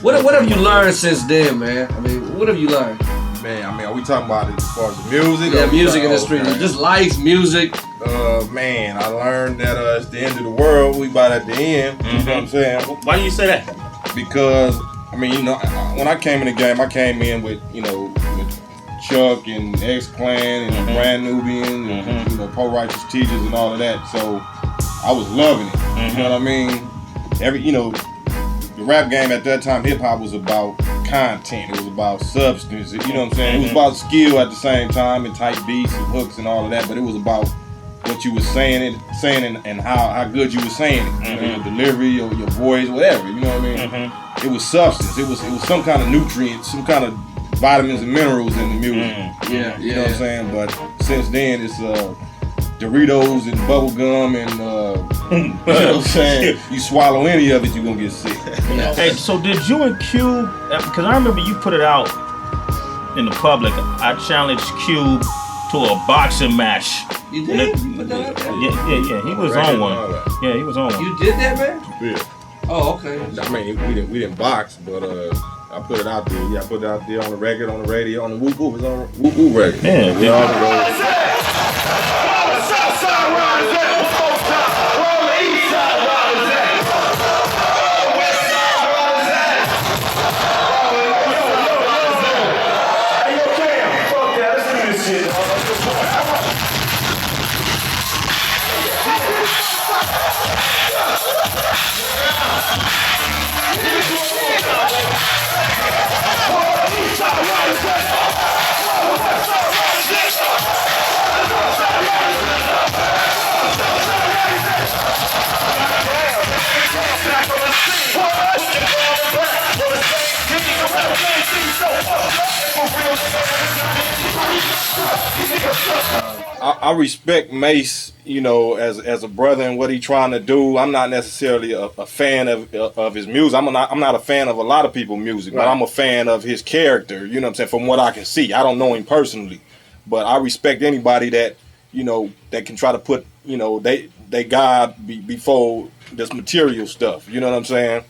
What have you learned since then, man? I mean, what have you learned? Man, I mean, are we talking about it as far as the music? Yeah, music in the street. Just life, music. Man, I learned that it's the end of the world. We about at the end. You know what I'm saying? Why do you say that? Because, I mean, you know, when I came in the game, I came in with, you know, with Chuck and X-Clan and Brand Nubian and, you know, Poe Righteous Teachers and all of that. So I was loving it. You know what I mean? You know, the rap game at that time, hip hop was about content. It was about substance. You know what I'm saying? It was about skill at the same time and tight beats and hooks and all of that. But it was about what you was saying and how good you was saying it. You know, your delivery, or your voice, whatever. You know what I mean? It was substance. It was some kind of nutrients, some kind of vitamins and minerals in the music. Yeah, you know what I'm saying? But since then, it's Doritos and bubble gum and you know what I'm saying? You swallow any of it, you're gonna get sick. Hey, so did you and Cube, because I remember you put it out in the public, I challenged Cube to a boxing match. You did? Put that out there? Yeah, he was on one. Yeah, he was on one. You did that, man? Yeah. Oh, okay. I mean, we didn't box, but I put it out there. Yeah, I put it out there on the record, on the radio, on the Whoop Whoop. It's on Whoop Whoop record. Yeah, we all I respect Mace, you know, as a brother and what he trying to do. I'm not necessarily a fan of his music. I'm not a fan of a lot of people's music, but I'm a fan of his character. You know what I'm saying? From what I can see, I don't know him personally, but I respect anybody that, you know, that can try to put, you know, they God before this material stuff. You know what I'm saying?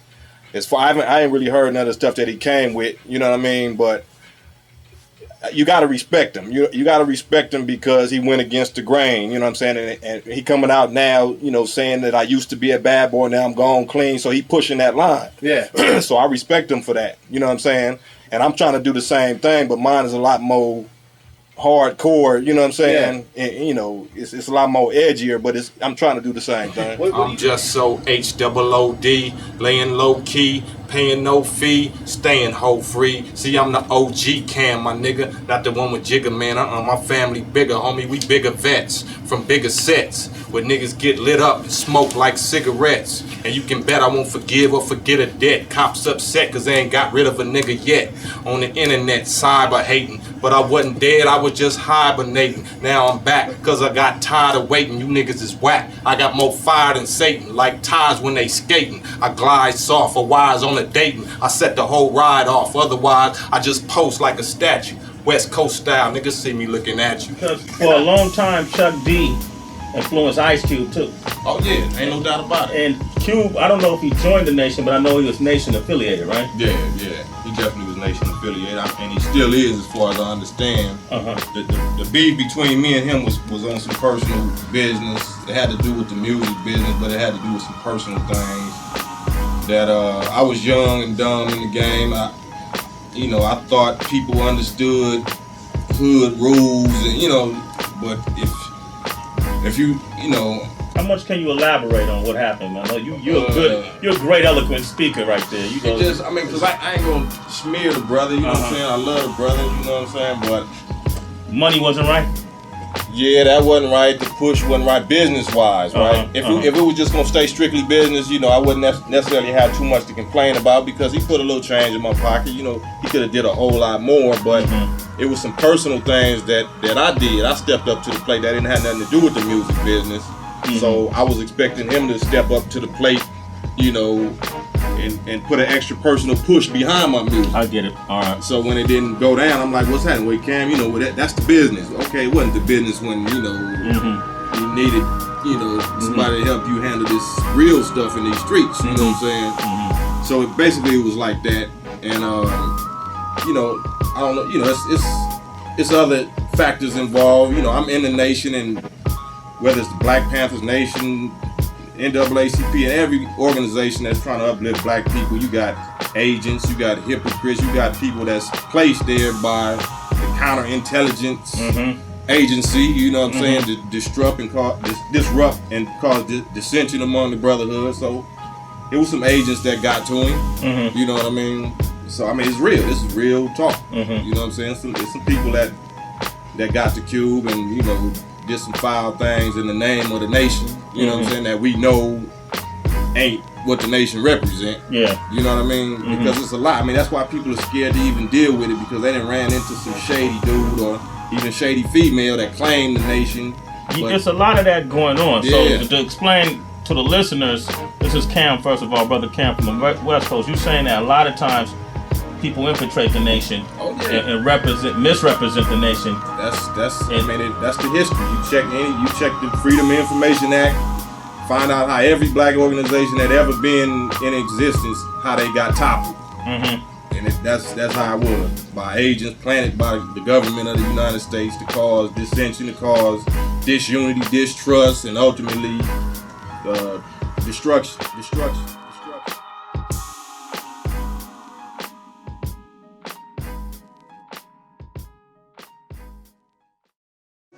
As far I ain't really heard none of the stuff that he came with. You know what I mean? But you got to respect him. You got to respect him because he went against the grain. You know what I'm saying? And he coming out now, you know, saying that I used to be a bad boy, now I'm gone clean. So he pushing that line. Yeah. So I respect him for that. You know what I'm saying? And I'm trying to do the same thing, but mine is a lot more hardcore. You know what I'm saying? Yeah. And, you know, it's a lot more edgier, but I'm trying to do the same thing. I'm just so HOOD, laying low key, paying no fee, staying hoe free. See, I'm the OG Cam, my nigga, not the one with Jigga, man. My family bigger, homie. We bigger vets from bigger sets where niggas get lit up and smoke like cigarettes. And you can bet I won't forgive or forget a debt. Cops upset cause they ain't got rid of a nigga yet. On the internet, cyber hating. But I wasn't dead, I was just hibernating. Now I'm back cause I got tired of waiting. You niggas is whack. I got more fire than Satan, like tires when they skating. I glide soft for wires on the dating. I set the whole ride off, otherwise I just post like a statue. West Coast style, niggas see me looking at you. Because for a long time, Chuck D influenced Ice Cube too. Oh yeah, ain't no doubt about it. And Cube, I don't know if he joined the Nation, but I know he was Nation affiliated, right? Yeah. He definitely was Nation affiliated, and he still is, as far as I understand. The beef between me and him was on some personal business. It had to do with the music business, but it had to do with some personal things. That I was young and dumb in the game. I thought people understood hood rules, and but if you how much can you elaborate on what happened, man? You're a great eloquent speaker right there. You know, because I ain't gonna smear the brother. You know what I'm saying? I love the brother. You know what I'm saying? But money wasn't right. Yeah, that wasn't right. The push wasn't right business-wise, right? If it was just gonna stay strictly business, I wouldn't necessarily have too much to complain about because he put a little change in my pocket. He could have did a whole lot more, but it was some personal things that I did. I stepped up to the plate that didn't have nothing to do with the music business. So I was expecting him to step up to the plate, and put an extra personal push behind my music. I get it. All right. So when it didn't go down, I'm like, what's happening? Wait, Cam, that's the business. Okay, it wasn't the business when, you needed, somebody to help you handle this real stuff in these streets. You know what I'm saying? So it basically was like that. And, I don't know, it's other factors involved. I'm in the Nation, and whether it's the Black Panthers Nation, NAACP, and every organization that's trying to uplift black people, you got agents, you got hypocrites, you got people that's placed there by the counterintelligence agency, you know what I'm saying, to disrupt and cause dissension among the brotherhood. So it was some agents that got to him, you know what I mean? So it's real. This is real talk. You know what I'm saying? It's some people that got to Cube and did some foul things in the name of the nation, you know what I'm saying, that we know ain't what the nation represent. Yeah. You know what I mean? Because it's a lot. That's why people are scared to even deal with it, because they done ran into some shady dude or even shady female that claim the nation. It's a lot of that going on. Yeah. So to explain to the listeners, this is Cam, first of all, Brother Cam from the West Coast. You're saying that a lot of times people infiltrate the nation and misrepresent the nation. That's the history. You check the Freedom of Information Act, find out how every black organization that ever been in existence, how they got toppled. And that's how it was, by agents planted by the government of the United States to cause dissension, to cause disunity, distrust, and ultimately destruction.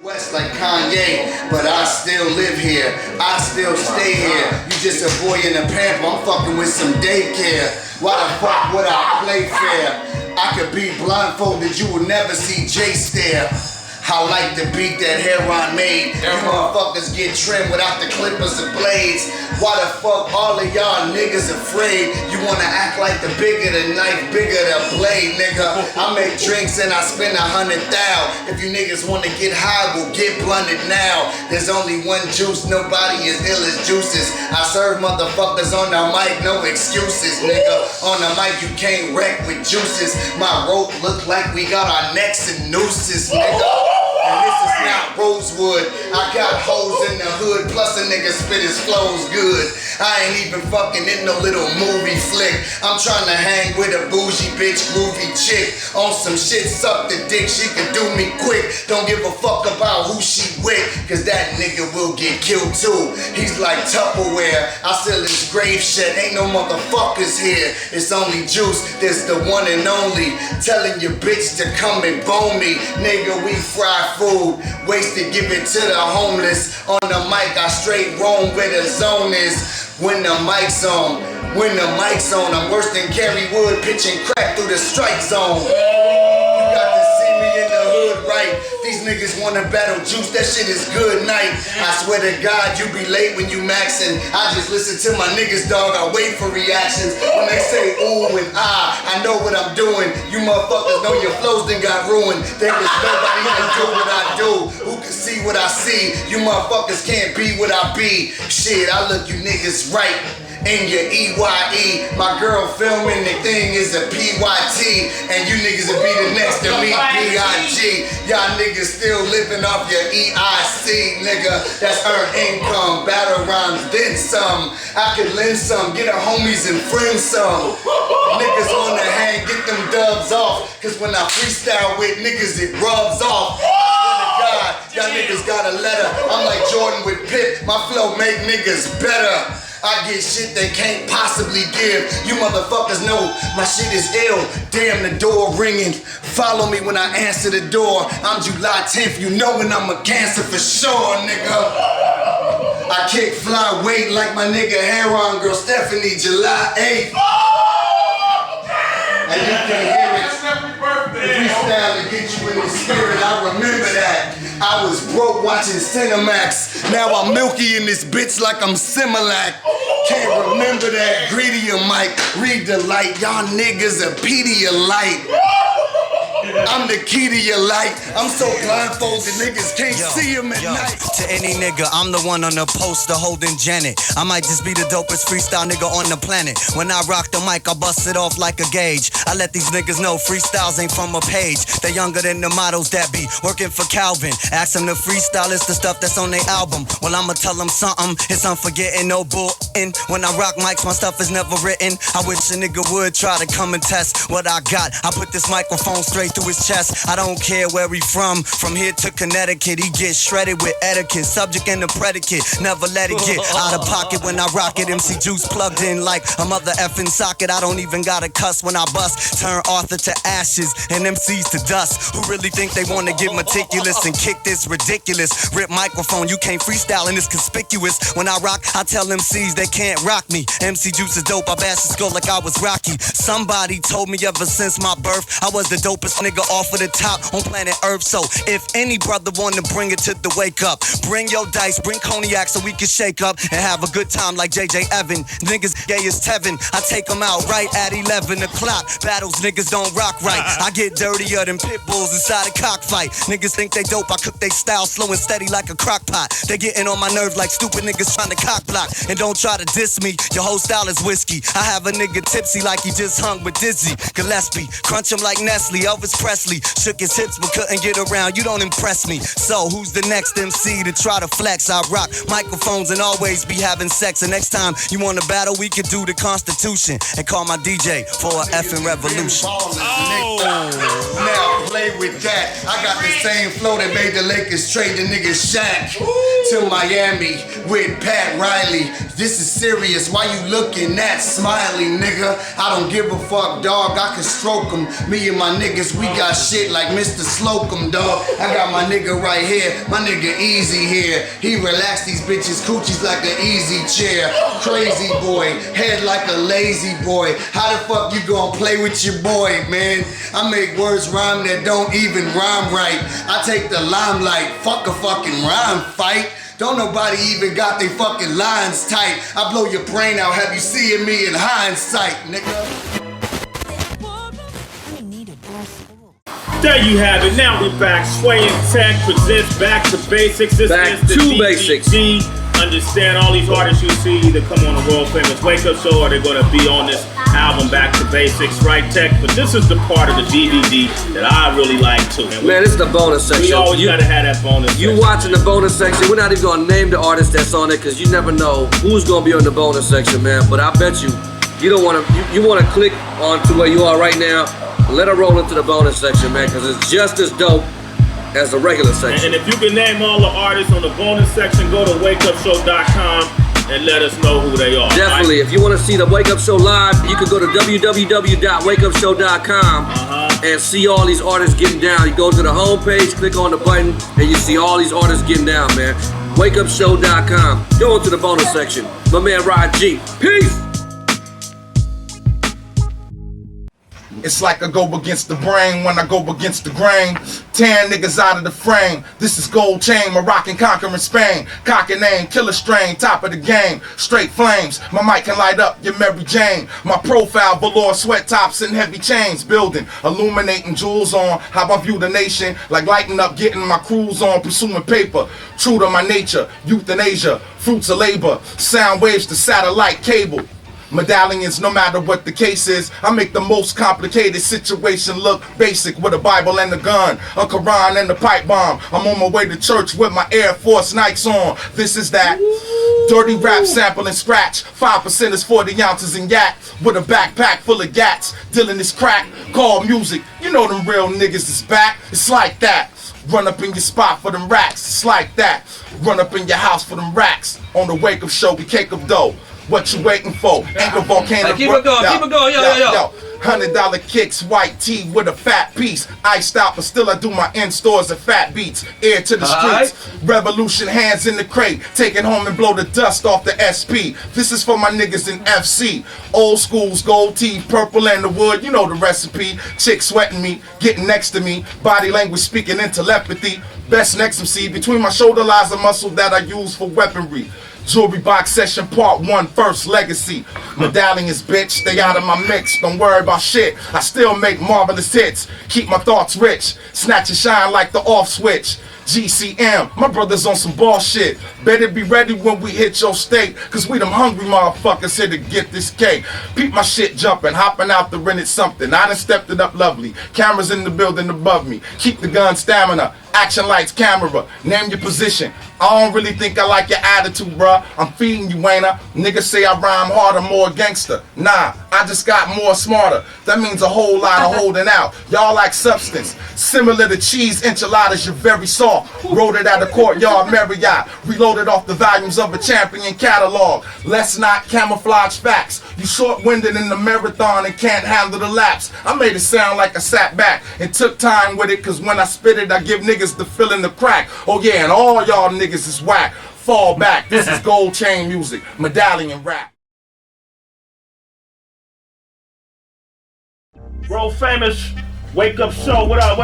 West like Kanye, but I still live here. I still stay here. You just a boy in a pamper. I'm fucking with some daycare. Why the fuck would I play fair? I could be blindfolded. You will never see Jay stare. I like the beat that Heron made. You motherfuckers get trimmed without the clippers and blades. Why the fuck all of y'all niggas afraid? You wanna act like the bigger the knife, bigger the blade, nigga. I make drinks and I spend 100,000. If you niggas wanna get high, we'll get blunted now. There's only one juice, nobody as ill as juices. I serve motherfuckers on the mic, no excuses, nigga. On the mic you can't wreck with juices. My rope look like we got our necks and nooses, nigga. And this is not Rosewood. I got hoes in the hood, plus a nigga spit his flows good. I ain't even fucking in no little movie flick. I'm trying to hang with a bougie bitch, groovy chick. On some shit, suck the dick, she can do me quick. Don't give a fuck about who she with, cause that nigga will get killed too. He's like Tupperware, I still his grave shit. Ain't no motherfuckers here, it's only Juice. This the one and only, telling your bitch to come and bone me. Nigga, we fry food, wasted, give it to the homeless. On the mic, I straight roam where the zone is. When the mic's on, I'm worse than Kerry Wood, pitching crack through the strike zone. You got to see me in the hood, right? These niggas wanna battle Juice, that shit is good night. I swear to God, you be late when you maxin'. I just listen to my niggas, dog, I wait for reactions. When they say ooh and I know what I'm doing. You motherfuckers know your flows done got ruined. There is nobody can do what I do. Who can see what I see? You motherfuckers can't be what I be. Shit, I look you niggas right in your EYE. My girl filming the thing is a PYT, and you niggas will be the next to me, PIG. Y'all niggas still living off your EIC, nigga. That's earned income, battle rhymes, then some. I could lend some, get a homies and friends some. Niggas on the hang, get them dubs off, cause when I freestyle with niggas, it rubs off. God, y'all niggas got a letter. I'm like Jordan with Pitt, my flow make niggas better. I get shit they can't possibly give. You motherfuckers know my shit is ill. Damn, the door ringing. Follow me when I answer the door. I'm July 10th, you know when I'm a Cancer for sure, nigga. I kick fly weight like my nigga Heron girl Stephanie, July 8th. And you can hear it. Freestyle to get you in the spirit, I remember that. I was broke watching Cinemax. Now I'm milky in this bitch like I'm Similac. Can't remember that. Greedier Mike, read the light. Y'all niggas are Pedialyte. I'm the key to your light. I'm so blindfolded, niggas can't see him at night. To any nigga, I'm the one on the poster holding Janet. I might just be the dopest freestyle nigga on the planet. When I rock the mic, I bust it off like a gauge. I let these niggas know freestyles ain't from a page. They're younger than the models that be working for Calvin. Ask them to freestyle, it's the stuff that's on their album. Well, I'ma tell them something, it's unforgetting, no bullin'. When I rock mics, my stuff is never written. I wish a nigga would try to come and test what I got. I put this microphone straight through his chest. I don't care where he from here to Connecticut, he gets shredded with etiquette. Subject and the predicate, never let it get out of pocket when I rock it. MC Juice plugged in like a mother effing socket. I don't even gotta cuss when I bust. Turn Arthur to ashes and MCs to dust. Who really think they wanna get meticulous and kick this ridiculous rip microphone? You can't freestyle and it's conspicuous. When I rock, I tell MCs they can't rock me. MC Juice is dope, I bash his skull like I was Rocky. Somebody told me ever since my birth I was the dopest nigga off of the top on planet Earth. So if any brother wanna bring it to the wake up, bring your dice, bring cognac so we can shake up and have a good time like JJ Evan. Niggas gay as Tevin, I take them out right at 11 o'clock. Battles niggas don't rock right. I get dirtier than pit bulls inside a cockfight. Niggas think they dope, I cook they style slow and steady like a crock pot. They getting on my nerves like stupid niggas trying to cock block. And don't try to diss me, your whole style is whiskey. I have a nigga tipsy like he just hung with Dizzy Gillespie. Crunch him like Nestle, Elvis Presley. Shook his hips but couldn't get around, you don't impress me. So who's the next MC to try to flex? I rock microphones and always be having sex. And next time you wanna battle, we could do the Constitution and call my DJ for a effing revolution. Now play with that. I got the same flow that made the Lakers trade the nigga Shaq to Miami with Pat Riley. This is serious, why you looking that smiley, nigga? I don't give a fuck, dog, I can stroke him. Me and my niggas, we got shit like Mr. Slocum, dog. I got my nigga right here, my nigga Easy here. He relax these bitches' coochies like an easy chair. Crazy boy, head like a lazy boy. How the fuck you gonna play with your boy, man? I make words rhyme that don't even rhyme right. I take the limelight, fuck a fucking rhyme fight. Don't nobody even got they fucking lines tight. I blow your brain out, have you seeing me in hindsight, nigga? There you have it. Now we back. Sway and Tech presents Back to Basics. This Back is the to Basics. Understand all these artists you see either come on the world famous Wake Up Show or they're going to be on this album Back to Basics, right, Tech? But this is the part of the DVD that I really like too. Man, this is the bonus section. We always gotta have that bonus section. You watching the bonus section. We're not even gonna name the artist that's on it because you never know who's gonna be on the bonus section, man. But I bet you don't wanna you wanna click on to where you are right now. Let her roll into the bonus section, man, because it's just as dope as the regular section. And if you can name all the artists on the bonus section, go to wakeupshow.com and let us know who they are. Definitely. Right? If you want to see the Wake Up Show live, you can go to www.wakeupshow.com and see all these artists getting down. You go to the homepage, click on the button, and you see all these artists getting down, man. Wakeupshow.com. Go into the bonus section. My man Rod G. Peace. It's like I go against the brain when I go against the grain. 10 niggas out of the frame. This is Gold Chain, Moroccan conquering Spain. Cock and aim, killer strain, top of the game. Straight flames, my mic can light up your Mary Jane. My profile, velour, sweat tops and heavy chains. Building, illuminating jewels on. How I view the nation, like lighting up, getting my cruise on. Pursuing paper, true to my nature. Euthanasia, fruits of labor. Sound waves to satellite cable. Medallions, no matter what the case is, I make the most complicated situation look basic with a Bible and a gun, a Quran and a pipe bomb. I'm on my way to church with my Air Force Nikes on. This is that dirty rap sample and scratch. 5% is 40 ounces in yak with a backpack full of gats. Dealing this crack, call music. You know them real niggas is back. It's like that. Run up in your spot for them racks. It's like that. Run up in your house for them racks. On the Wake Up Show, we cake up dough. What you waiting for? Ain't no volcano. Keep it going, keep it going, yo. $100 kicks, white tee with a fat piece. Iced out, but still I do my in-stores at Fat Beats. Air to the streets, revolution hands in the crate. Take it home and blow the dust off the SP. This is for my niggas in FC. Old schools, gold teeth, purple and the wood, you know the recipe. Chick sweating me, getting next to me. Body language speaking in telepathy. Best next MC, between my shoulder lies a muscle that I use for weaponry. Jewelry box session part 1, first legacy. Medallions, bitch, stay out of my mix. Don't worry about shit, I still make marvelous hits. Keep my thoughts rich, snatch and shine like the off switch. GCM, my brother's on some bullshit. Better be ready when we hit your state, cause we them hungry motherfuckers here to get this cake. Peep my shit jumping, hopping out the rented something. I done stepped it up lovely. Cameras in the building above me. Keep the gun stamina. Action lights, camera. Name your position. I don't really think I like your attitude, bruh. I'm feeding you, ain't I? Niggas say I rhyme harder, more gangster. Nah, I just got more smarter. That means a whole lot of holding out. Y'all like substance. Similar to cheese enchiladas, you're very soft. Wrote it at a courtyard Marriott. Reloaded off the volumes of a champion catalog. Let's not camouflage facts. You short-winded in the marathon and can't handle the laps. I made it sound like I sat back and took time with it, cause when I spit it, I give niggas the fill in the crack. Oh yeah, and all y'all niggas is whack. Fall back. This is Gold Chain music. Medallion rap. World famous Wake Up Show. What up,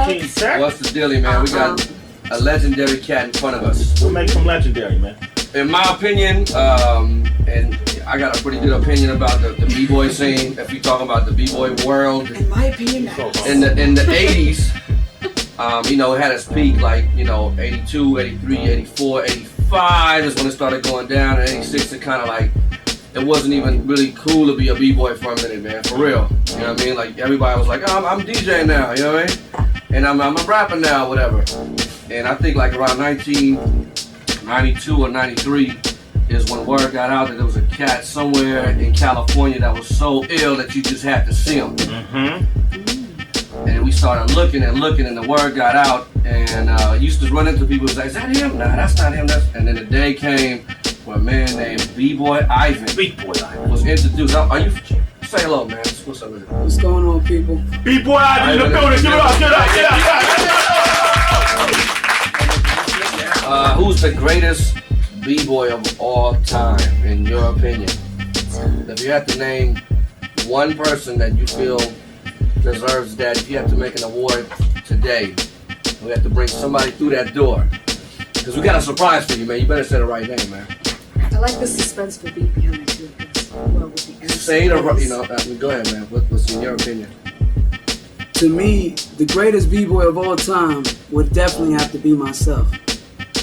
King Tech? What's the dealie, man? We got a legendary cat in front of us. What makes him legendary, man? In my opinion, and I got a pretty good opinion about the b-boy scene. If you're talking about the b-boy world, in my opinion, in the 80s, you know, it had its peak, like, you know, 82, 83, 84, 85 is when it started going down, and 86 it kind of like, it wasn't even really cool to be a b-boy for a minute, man, for real. You know what I mean? Like, everybody was like, oh, I'm DJing now, you know what I mean? And I'm rapping now, whatever. And I think like around 1992 or 93 is when word got out that there was a cat somewhere in California that was so ill that you just had to see him. And we started looking, and the word got out, and used to run into people and say, is that him? Nah, that's not him. And then the day came where a man named B-Boy Ivan was introduced. Are you Say hello, man. What's up, man? What's going on, people? B-boy out in the building. Give it up, get up, get up. Who's the greatest B-boy of all time, in your opinion? If you had to name one person that you feel deserves that, if you have to make an award today, we have to bring somebody through that door. Because we got a surprise for you, man. You better say the right name, man. I like the suspenseful beat behind it too. Well, with the Say it, or, go ahead, man. What's in your opinion? To me, the greatest b-boy of all time would definitely have to be myself.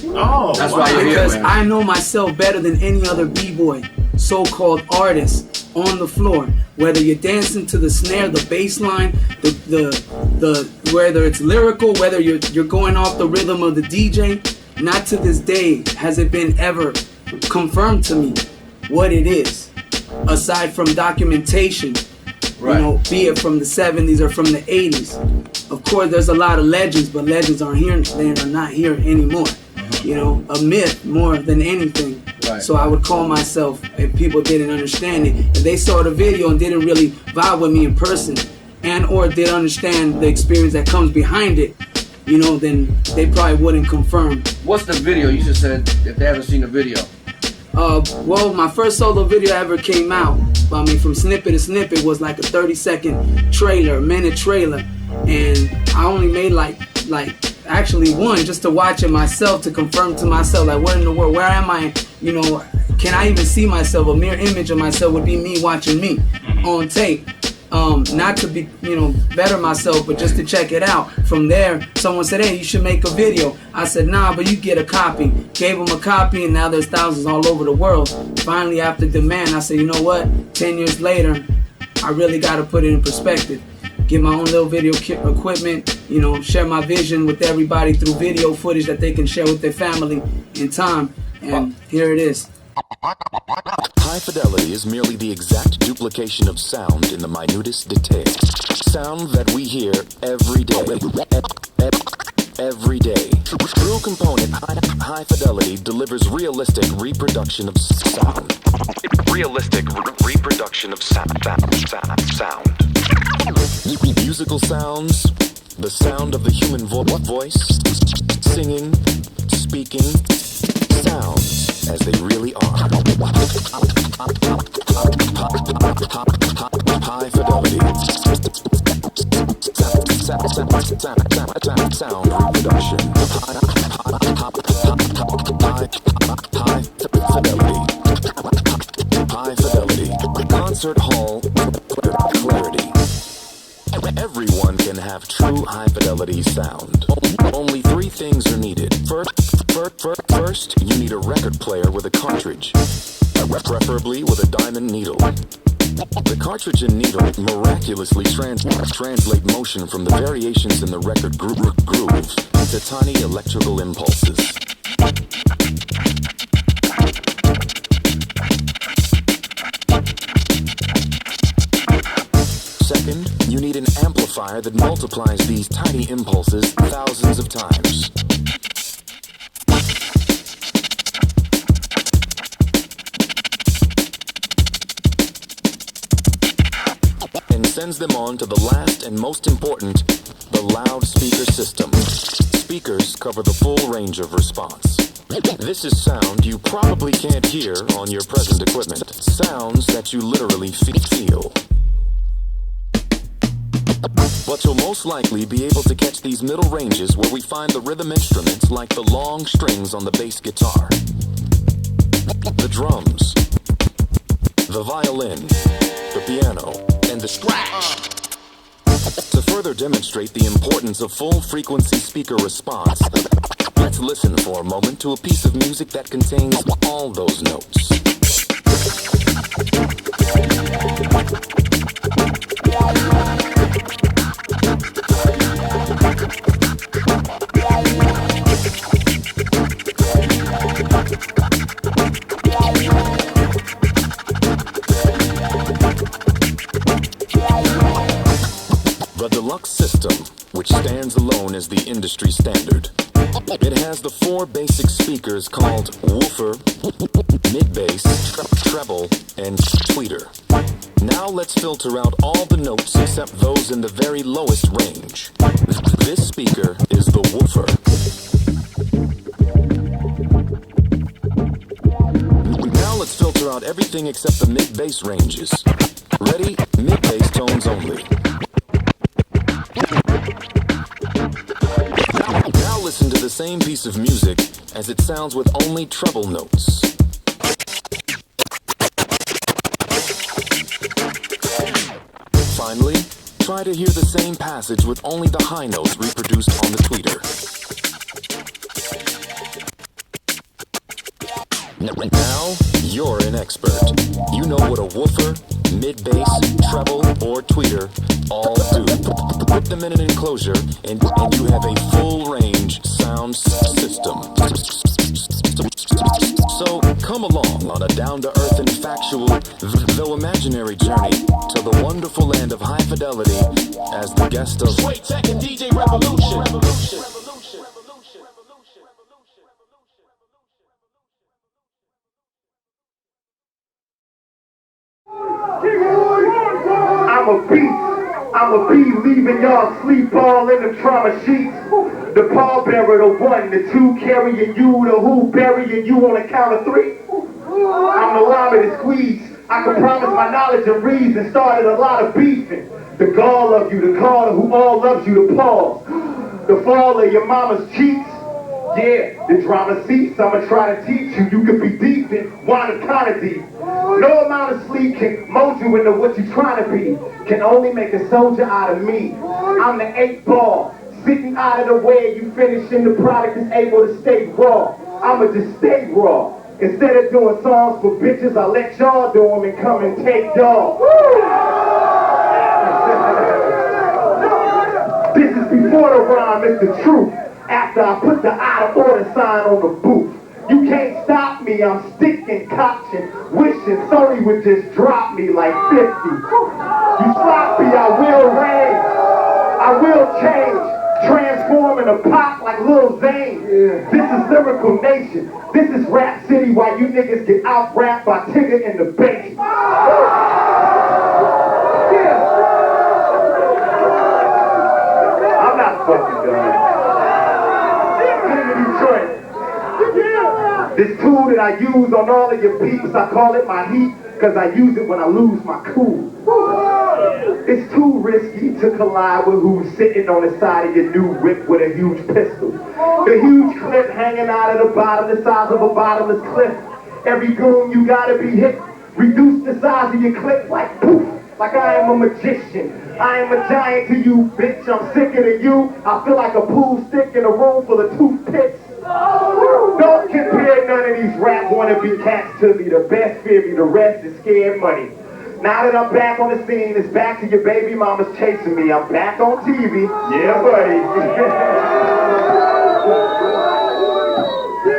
Oh, that's why you're here, because man. I know myself better than any other b-boy, so-called artist on the floor. Whether you're dancing to the snare, the bass line, the whether it's lyrical, whether you're going off the rhythm of the DJ. Not to this day has it been ever confirmed to me what it is, aside from documentation, right. You know, be it from the 70s or from the 80s. Of course, there's a lot of legends, but legends aren't here. They are not here anymore. You know, a myth more than anything. Right. So I would call myself, if people didn't understand it, if they saw the video and didn't really vibe with me in person, and or didn't understand the experience that comes behind it, you know, then they probably wouldn't confirm. What's the video? You just said if they haven't seen the video. Well, my first solo video ever came out, I mean, from snippet to snippet, was like a 30-second trailer, minute trailer, and I only made like actually one just to watch it myself, to confirm to myself, like, what in the world, where am I, you know, can I even see myself? A mere image of myself would be me watching me on tape. Not to be, you know, better myself, but just to check it out. From there, someone said, hey, you should make a video. I said, nah, but you get a copy. Gave them a copy, and now there's thousands all over the world. Finally, after demand, I said, you know what? 10 years later, I really got to put it in perspective. Get my own little video equipment, you know, share my vision with everybody through video footage that they can share with their family in time. And here it is. High fidelity is merely the exact duplication of sound in the minutest detail. Sound that we hear every day. Every day. True component high fidelity delivers realistic reproduction of sound. Realistic reproduction of sound. Musical sounds, the sound of the human voice, singing, speaking, sounds as they really are. High fidelity. Sound reproduction. High fidelity. Concert hall clarity. Everyone can have true high fidelity sound. Only three things are needed. First, you need a record player with a cartridge, preferably with a diamond needle. The cartridge and needle miraculously translate motion from the variations in the record groove into tiny electrical impulses. Second, you need an amplifier that multiplies these tiny impulses thousands of times. And sends them on to the last and most important, the loudspeaker system. Speakers cover the full range of response. This is sound you probably can't hear on your present equipment. Sounds that you literally feel. But you'll most likely be able to catch these middle ranges where we find the rhythm instruments like the long strings on the bass guitar, the drums, the violin, the piano, and the scratch. To further demonstrate the importance of full frequency speaker response, let's listen for a moment to a piece of music that contains all those notes. The deluxe system, which stands alone as the industry standard, It has the 4 basic speakers called woofer, mid-bass, treble, and tweeter. Now let's filter out all the notes except those in the very lowest range. This speaker is the woofer. Now let's filter out everything except the mid-bass ranges. Ready? Mid-bass tones only. Now listen to the same piece of music as it sounds with only treble notes. Finally, try to hear the same passage with only the high notes reproduced on the tweeter. Now, you're an expert. You know what a woofer, mid-bass, treble, or tweeter all do. Put them in an enclosure, and you have a full-range sound system. So come along on a down-to-earth and factual, though imaginary journey to the wonderful land of high fidelity as the guest of Sway Tech and DJ Revolution. I'm a beast. I'm a bee leaving y'all sleep all in the trauma sheets. The pallbearer, the 1, the 2 carrying you, the who burying you on a count of 3. I'm the llama that squeeze. I can promise my knowledge and reason started a lot of beefing. The gall of you, the caller who all loves you, the pause. The fall of your mama's cheeks. Yeah, the drama cease. I'ma try to teach you. You could be deep in water kind of deep. No amount of sleep can mold you into what you're trying to be. Can only make a soldier out of me. I'm the 8 ball. Sitting out of the way, you finish and the product is able to stay raw. I'ma just stay raw. Instead of doing songs for bitches, I let y'all do them and come and take y'all. This is before the rhyme, it's the truth. After I put the out of order sign on the booth. You can't stop me, I'm sticking, cotching, wishing Sony would just drop me like 50. You sloppy, I will reign, I will change, transform in a pop like Lil Zane. This is Lyrical Nation, this is Rap City, while you niggas get out-rapped by Tigger in the basement. I'm not fucking done. Detroit. This tool that I use on all of your peeps, I call it my heat, cause I use it when I lose my cool. It's too risky to collide with who's sitting on the side of your new whip with a huge pistol. The huge clip hanging out of the bottom, the size of a bottomless cliff. Every goon you gotta be hit, reduce the size of your clip like poof. Like I am a magician. I am a giant to you, bitch. I'm sicker than you. I feel like a pool stick in a room full of toothpicks. Don't compare none of these rap wannabe cats to me. The best fear me, the rest is scared money. Now that I'm back on the scene, it's back to your baby mama's chasing me. I'm back on TV. Yeah, buddy.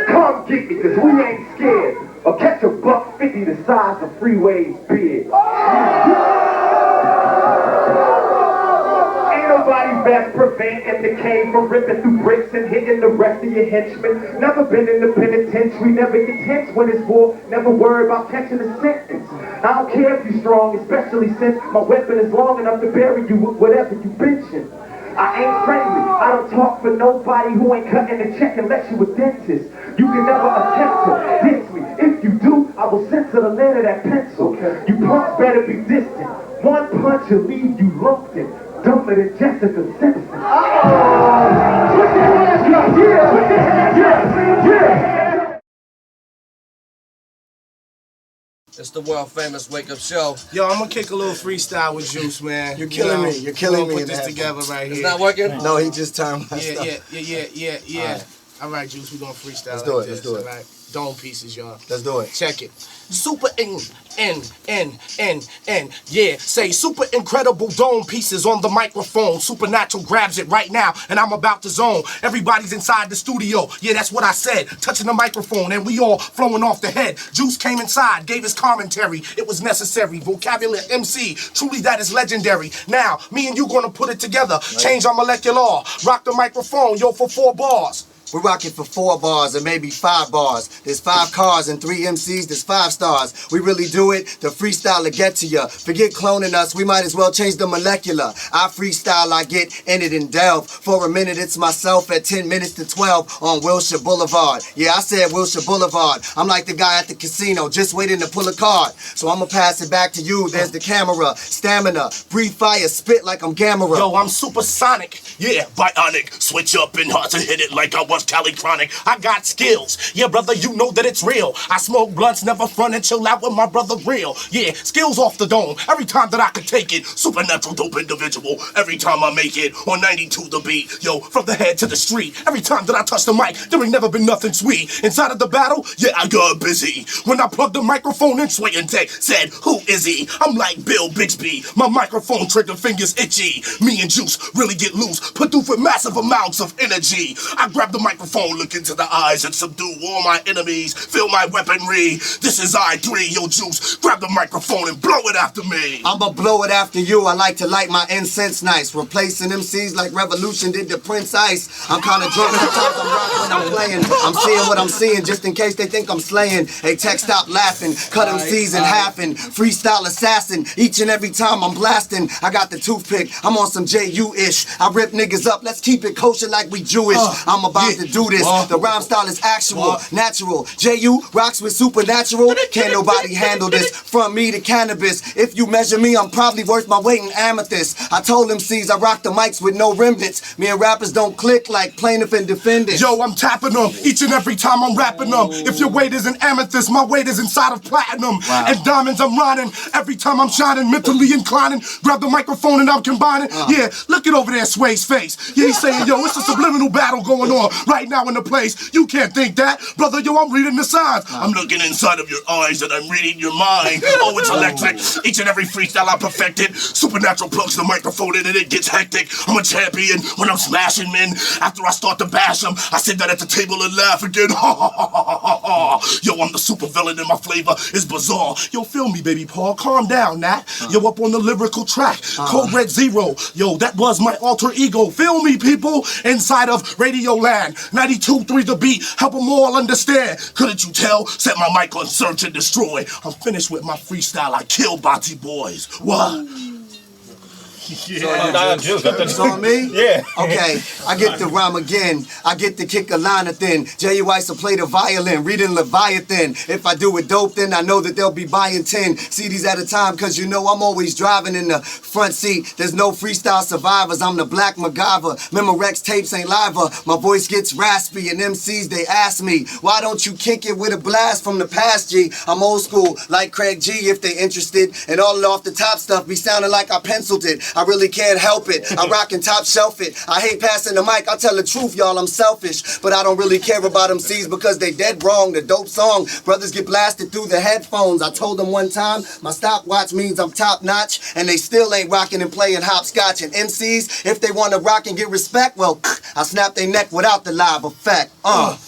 Come get me, cause we ain't scared. Or catch a $150 the size of Freeway's beard. Nobody best preventing the cane from ripping through bricks and hitting the rest of your henchmen. Never been in the penitentiary, never get tense when it's war. Never worry about catching a sentence. I don't care if you're strong, especially since my weapon is long enough to bury you with whatever you benching. I ain't friendly, I don't talk for nobody who ain't cutting the check unless you a dentist. You can never attempt to diss me. If you do, I will censor the land of that pencil. You punks better be distant. One punch will leave you lumped in. Dumber than Jessica Simpson. Put your hands up, yeah! Put your hands up, yeah! It's the world famous Wake Up Show. Yo, I'm gonna kick a little freestyle with Juice, man. You're killing me. You're killing me. Put this together right here. It's not working? No, he just turned my Yeah. Alright. All right, Juice, we're gonna freestyle. Let's do it. Let's do it. All right. Dome pieces, y'all. Let's do it. Check it. Super yeah, say super incredible dome pieces on the microphone. Supernatural grabs it right now, and I'm about to zone. Everybody's inside the studio. Yeah, that's what I said. Touching the microphone, and we all flowing off the head. Juice came inside, gave his commentary. It was necessary. Vocabulary MC, truly that is legendary. Now, me and you gonna put it together. Change our molecular law. Rock the microphone, yo, for 4 bars. We're rocking for 4 bars or maybe 5 bars. There's 5 cars and 3 MCs, there's 5 stars. We really do it, the freestyle will get to ya. Forget cloning us, we might as well change the molecular. I freestyle, I get in it and delve. For a minute, it's myself at 10 minutes to 12 on Wilshire Boulevard. Yeah, I said Wilshire Boulevard. I'm like the guy at the casino, just waiting to pull a card. So I'ma pass it back to you. There's the camera, stamina, breathe fire, spit like I'm Gamera. Yo, I'm supersonic, yeah, bionic. Switch up and hard to hit it like I was Cali Chronic. I got skills, yeah, brother, you know that it's real. I smoke blunts, never front and chill out with my brother real. Yeah, skills off the dome, every time that I can take it. Supernatural dope individual, every time I make it. On 92 the beat, yo, from the head to the street. Every time that I touch the mic, there ain't never been nothing sweet. Inside of the battle, yeah, I got busy. When I plugged the microphone in, Sway and Tech said, who is he? I'm like Bill Bixby, my microphone trigger fingers itchy. Me and Juice really get loose, put through with massive amounts of energy. I grab the microphone, look into the eyes and subdue all my enemies. Feel my weaponry, this is I3, yo Juice, grab the microphone and blow it after me. I'ma blow it after you, I like to light my incense nice. Replacing MCs like Revolution did to Prince Ice. I'm kinda drunk sometimes I'm rock when I'm playing. I'm seeing what I'm seeing just in case they think I'm slaying. Hey Tech, stop laughing, cut MCs in half and freestyle assassin. Each and every time I'm blasting, I got the toothpick, I'm on some JU-ish. I rip niggas up, let's keep it kosher like we Jewish. I'm about to do this, the rhyme style is actual, natural. JU rocks with supernatural, can't nobody handle this. From me to cannabis, if you measure me, I'm probably worth my weight in amethyst. I told MCs I rock the mics with no remnants. Me and rappers don't click like plaintiff and defendant. Yo, I'm tapping them each and every time I'm rapping them. If your weight is in amethyst, my weight is inside of platinum. And diamonds I'm riding every time I'm shining, mentally inclining. Grab the microphone and I'm combining. Yeah, look it over there, Sway's face. Yeah, he's saying, yo, it's a subliminal battle going on right now in the place. You can't think that. Brother, yo, I'm reading the signs. I'm looking inside of your eyes and I'm reading your mind. Oh, it's electric. Each and every freestyle I perfected. Supernatural plugs the microphone in and it gets hectic. I'm a champion when I'm smashing men. After I start to bash them, I sit down at the table and laugh again. Ha ha ha ha ha ha. Yo, I'm the super villain and my flavor is bizarre. Yo, feel me, baby Paul. Calm down, Nat. Yo, up on the lyrical track. Code Red Zero. Yo, that was my alter ego. Feel me, people? Inside of Radio Land. 92.3 The Beat. Help them all understand. Couldn't you tell? Set my mic on search and destroy. I'm finished with my freestyle. I kill Bati boys. What? It's on me? Yeah. Okay, I get the rhyme again. I get to kick a line of thin. J.U. Ice will play the violin, reading Leviathan. If I do it dope, then I know that they'll be buying 10 CDs at a time, cause you know I'm always driving in the front seat. There's no freestyle survivors, I'm the Black MacGyver. Memorex tapes ain't liver. My voice gets raspy and MCs, they ask me, why don't you kick it with a blast from the past, G? I'm old school, like Craig G, if they interested. And all the off the top stuff be sounding like I penciled it. I really can't help it. I rock and top shelf it. I hate passing the mic. I'll tell the truth, y'all. I'm selfish. But I don't really care about MCs because they dead wrong. The dope song. Brothers get blasted through the headphones. I told them one time, my stopwatch means I'm top notch. And they still ain't rocking and playing hopscotch. And MCs, if they want to rock and get respect, well, I snap their neck without the live effect.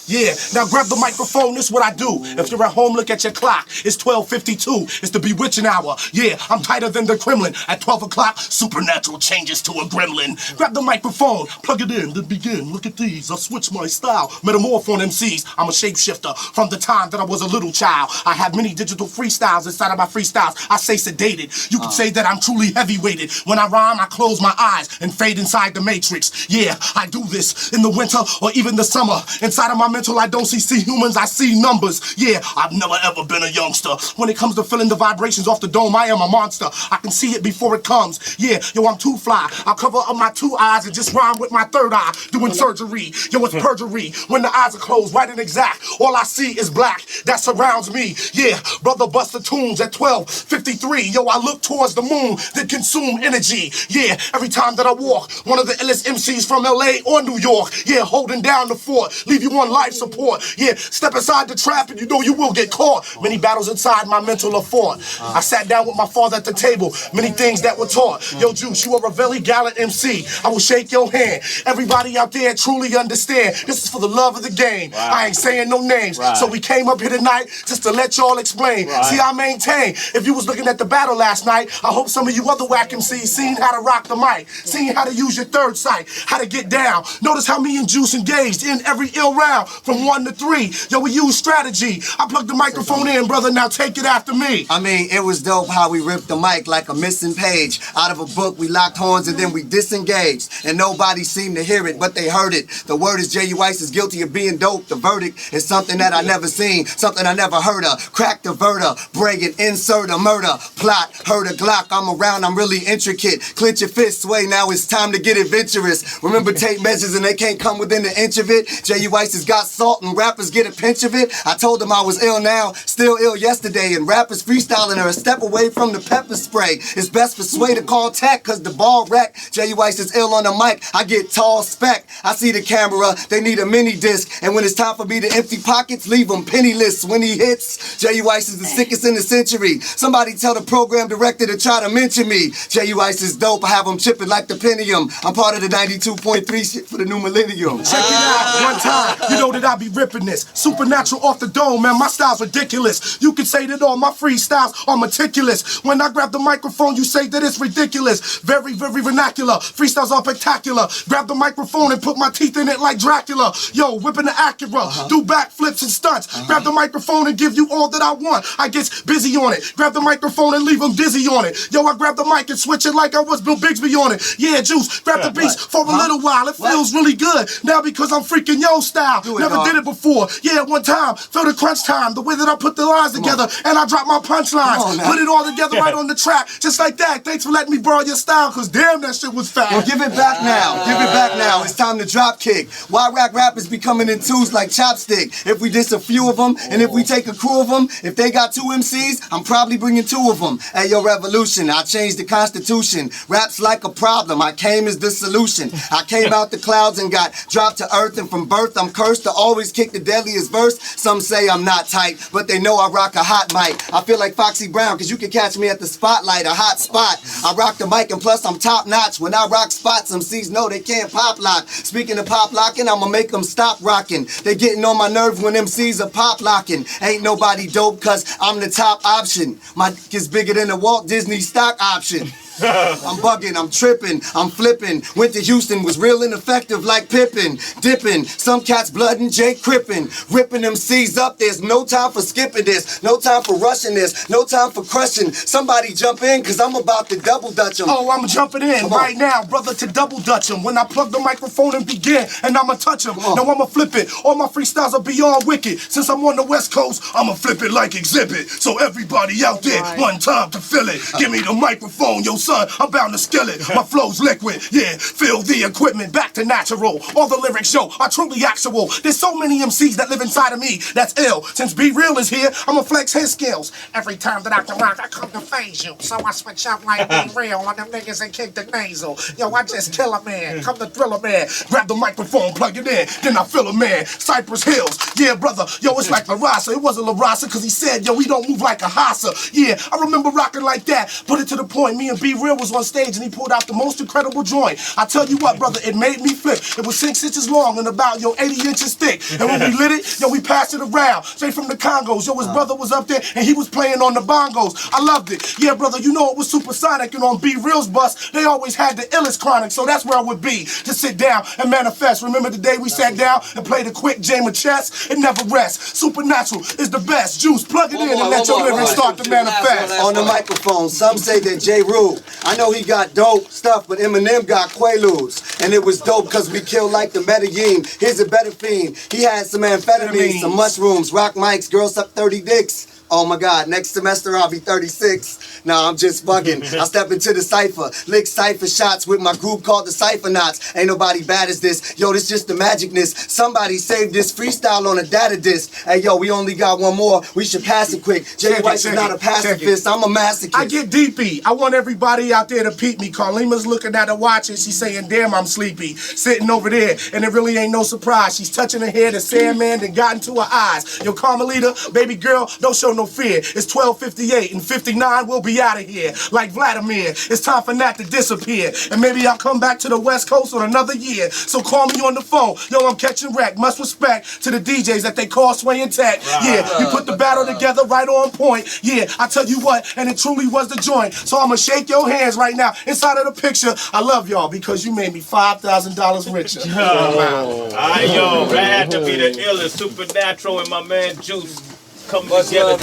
Yeah, now grab the microphone, this what I do. If you're at home, look at your clock. It's 12:52, it's the bewitching hour. Yeah, I'm tighter than the Kremlin. At 12 o'clock, supernatural changes to a gremlin. Grab the microphone, plug it in, then begin. Look at these, I switch my style. Metamorph on MCs, I'm a shapeshifter. From the time that I was a little child, I have many digital freestyles inside of my freestyles. I say sedated, you could say that I'm truly heavyweighted. When I rhyme, I close my eyes and fade inside the matrix. Yeah, I do this in the winter or even the summer. Inside of my mental, I don't see humans, I see numbers. Yeah, I've never ever been a youngster. When it comes to feeling the vibrations off the dome, I am a monster. I can see it before it comes. Yeah, yo, I'm too fly. I'll cover up my two eyes and just rhyme with my third eye, doing surgery. Yo, it's perjury. When the eyes are closed, right and exact, all I see is black that surrounds me. Yeah, brother Buster Tunes at 12:53. Yo, I look towards the moon, then consume energy. Yeah, every time that I walk, one of the illest MCs from LA or New York. Yeah, holding down the fort, leave you on life support. Yeah, step inside the trap and you know you will get caught. Many battles inside my mental are fought. I sat down with my father at the table, many things that were taught. Yo, Juice, you are a very gallant MC. I will shake your hand. Everybody out there truly understand. This is for the love of the game. Right. I ain't saying no names. Right. So we came up here tonight just to let y'all explain. Right. See, I maintain. If you was looking at the battle last night, I hope some of you other whack MCs seen how to rock the mic, seen how to use your third sight, how to get down. Notice how me and Juice engaged in every ill round from 1 to 3. Yo, we use strategy. I plugged the microphone in, brother. Now take it after me. I mean, it was dope how we ripped the mic like a missing page. Out of a book, we locked horns and then we disengaged. And nobody seemed to hear it, but they heard it. The word is J.U. Ice is guilty of being dope. The verdict is something that I never seen, something I never heard of. Crack the verter, break it, insert a murder. Plot, heard a Glock, I'm around, I'm really intricate. Clench your fist, sway, now it's time to get adventurous. Remember tape measures and they can't come within an inch of it. J.U. Ice has got salt and rappers get a pinch of it. I told them I was ill now, still ill yesterday. And rappers freestyling are a step away from the pepper spray. It's best for Sway to call tech, cause the ball wreck. J.U. Ice is ill on the mic, I get tall spec. I see the camera, they need a mini disc. And when it's time for me to empty pockets, leave them penniless. When he hits, J.U. Ice is the sickest in the century. Somebody tell the program director to try to mention me. J.U. Ice is dope, I have them chipping like the Pentium. I'm part of the 92.3 shit for the new millennium. Check it out, one time, you know that I be ripping this. Supernatural off the dome, man, my style's ridiculous. You can say that all my freestyles are meticulous. When I grab the microphone, you say that it's ridiculous. Very, very vernacular, freestyles are spectacular. Grab the microphone and put my teeth in it like Dracula. Yo, whipping the Acura, do backflips and stunts. Grab the microphone and give you all that I want. I get busy on it. Grab the microphone and leave them dizzy on it. Yo, I grab the mic and switch it like I was Bill Bixby on it. Yeah, Juice, grab the beats for a little while. It feels really good now because I'm freaking yo style. Never did it before. Yeah, one time, feel the crunch time. The way that I put the lines together and I drop my punchlines. Put it all together right on the track. Just like that. Thanks for letting me borrow your style, cause damn that shit was fast. Well, give it back now. Give it back now. It's time to drop kick. Why rappers be coming in twos like chopstick? If we diss a few of them, and if we take a crew of them, if they got 2 MCs, I'm probably bringing 2 of them. Hey, yo, revolution, I changed the constitution. Rap's like a problem, I came as the solution. I came out the clouds and got dropped to earth, and from birth I'm cursed to always kick the deadliest verse. Some say I'm not tight, but they know I rock a hot mic. I feel like Foxy Brown, cause you can catch me at the spotlight, a hot spot. I rock the mic and plus I'm top notch. When I rock spots, MCs know they can't pop lock. Speaking of pop locking, I'ma make them stop rocking. They getting on my nerves when MCs are pop locking. Ain't nobody dope cause I'm the top option. My dick is bigger than the Walt Disney stock option. I'm bugging, I'm tripping, I'm flipping. Went to Houston, was real ineffective like Pippin. Dipping, some cats blooding, Jake Crippin. Ripping them C's up, there's no time for skipping this. No time for rushing this, no time for crushing. Somebody jump in, cause I'm about to double dutch them. Oh, I'm jumping in right now, brother, to double dutch them. When I plug the microphone and begin, and I'ma touch them. Now I'ma flip it, all my freestyles are beyond wicked. Since I'm on the West Coast, I'ma flip it like Exhibit. So everybody out there, one time to feel it. Give me the microphone, yo son, I'm bound to skill it. My flow's liquid, yeah, feel the equipment, back to natural. All the lyrics show are truly actual. There's so many MCs that live inside of me that's ill. Since Be Real is here, I'ma flex his skills. Every time that I can rock, I come to phase you. So I switch up like Be Real on them niggas and kick the nasal. Yo, I just kill a man, come to thrill a man. Grab the microphone, plug it in, then I feel a man. Cypress Hills, yeah, brother, yo, it's like La Raza. It wasn't La Raza cause he said, yo, we don't move like a Hassa. Yeah, I remember rocking like that. Put it to the point, me and Be Real was on stage and he pulled out the most incredible joint. I tell you what, brother, it made me flip. It was 6 inches long and about, 80 inches thick. And when we lit it, we passed it around. Straight from the Congos. His brother was up there and he was playing on the bongos. I loved it. Yeah, brother, you know it was supersonic, and on Be Real's bus, they always had the illest chronic, so that's where I would be, to sit down and manifest. Remember the day we sat down and played a quick game of chess? It never rests. Supernatural is the best. Juice, plug it in and let your lyrics start to manifest. On the microphone, some say that J. Rule, I know he got dope stuff, but Eminem got Quaaludes. And it was dope cause we killed like the Medellin. Here's a better fiend. He had some amphetamines, some mushrooms, rock mics, girls up 30 dicks. Oh my God, next semester I'll be 36. Nah, I'm just bugging. I step into the cypher, lick cypher shots with my group called the Cypher Knots. Ain't nobody bad as this. Yo, this just the magicness. Somebody saved this freestyle on a data disc. Hey, yo, we only got one more. We should pass it quick. Jay White's not a pacifist. I'm a masochist. I get deepy. I want everybody out there to peep me. Carlima's looking at her watch and she's saying, damn, I'm sleepy. Sitting over there, and it really ain't no surprise. She's touching her hair, the Sandman, then got into her eyes. Yo, Carmelita, baby girl, don't show no no fear. It's 12:58 and 59, we'll be out of here. Like Vladimir, it's time for Nat to disappear. And maybe I'll come back to the West Coast on another year. So call me on the phone. Yo, I'm catching wreck. Much respect to the DJs that they call Sway and Tech. Yeah, we put the battle together right on point. Yeah, I tell you what, and it truly was the joint. So I'ma shake your hands right now inside of the picture. I love y'all because you made me $5,000 richer. Alright, yo, that had to be the illest Supernatural and my man Juice coming together.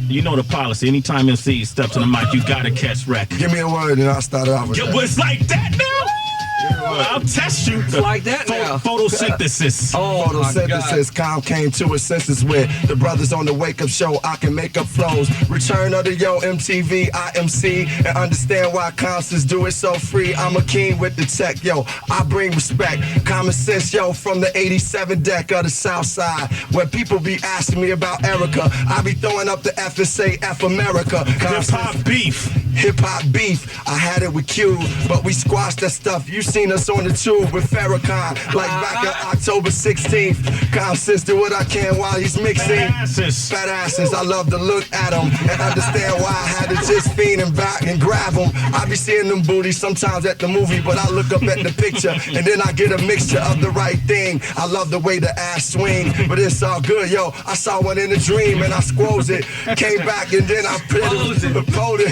You know the policy. Anytime MC steps on the mic, you gotta catch wreck. Give me a word and I'll start it off with it was like that now? I'll test you. It's like that now. Photosynthesis. Photosynthesis. Calm came to his senses with the brothers on the Wake Up Show. I can make up flows. Return of the Yo MTV IMC and understand why concerts do it so free. I'm a king with the tech, yo. I bring respect. Common sense, yo, from the 87 deck of the South Side. When people be asking me about Erica, I be throwing up the F and say F America. Hip-hop beef. Hip-hop beef. I had it with Q, but we squashed that stuff. You seen us on the tube with Farrakhan, like back on October 16th. Common sense do what I can while he's mixing. Fat asses. I love to look at them and understand why I had to just fiend and back and grab them. I be seeing them booties sometimes at the movie, but I look up at the picture and then I get a mixture of the right thing. I love the way the ass swing, but it's all good, yo. I saw one in a dream and I squoze it. Came back and then I pulled it.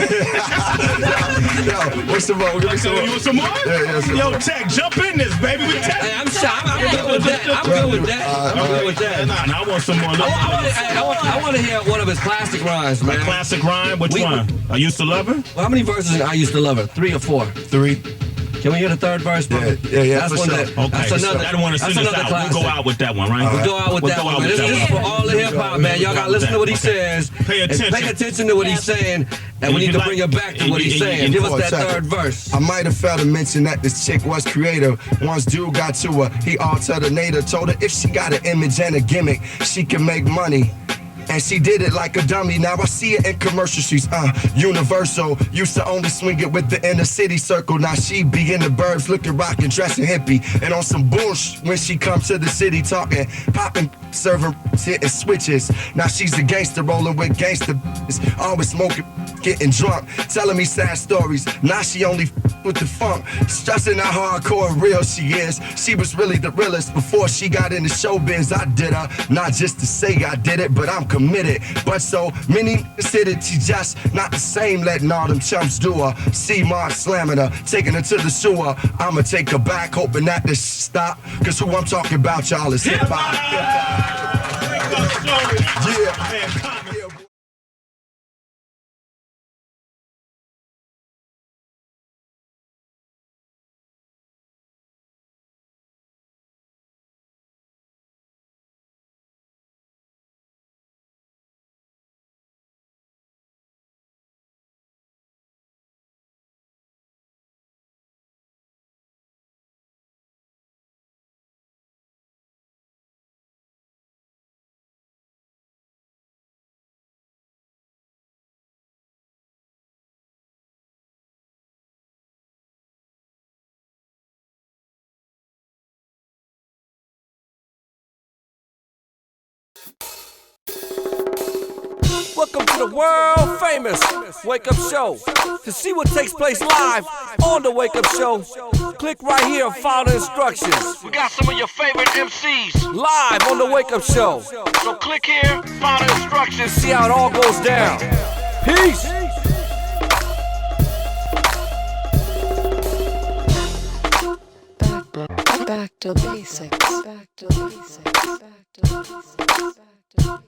Yo, what's some more? Give me some more. You want some more? Yeah, Yo, Tech, jump in this, baby. Hey, I'm good with that. I'm good with that. Nah, I want some more. I want to hear one of his classic rhymes, man. A classic rhyme? Which one? I Used to Love Her? Well, how many verses in I Used to Love Her? 3 or 4? 3. Can we hear the third verse, bro? Yeah. That's one that. Okay, That's another. I don't want to sing this out. Classic. We'll go out with that one, right? We'll go out with that one. This is for all the hip hop, man. Y'all gotta listen to what he says. Pay attention. Pay attention to what he's saying, and we need to bring it back to what he's saying. Give us that third verse. I might have failed to mention that this chick was creative. Once dude got to her, he altered her native. Told her if she got an image and a gimmick, she can make money. And she did it like a dummy. Now I see it in commercial streets. Universal. Used to only swing it with the inner city circle. Now she be in the burbs looking rockin', dressing hippie. And on some bullshit when she comes to the city talking, popping, serving, hitting switches. Now she's a gangster rolling with gangster. Always smoking, getting drunk, telling me sad stories. Now she only with the funk. Stressing how hardcore and real she is. She was really the realest before she got into showbiz. I did her, not just to say I did it, but I'm committed. But so many said it, she just not the same, letting all them chumps do her. C-Mark slamming her, taking her to the sewer. I'ma take her back, hoping that this stop. Cause who I'm talking about, y'all, is hip-hop. Yeah. Welcome to the world famous Wake Up Show. To see what takes place live on the Wake Up Show, click right here and follow the instructions. We got some of your favorite MCs live on the Wake Up Show. So click here, follow the instructions. See how it all goes down. Peace. Back to basics. Back to basics. Back to basics. Back to basics.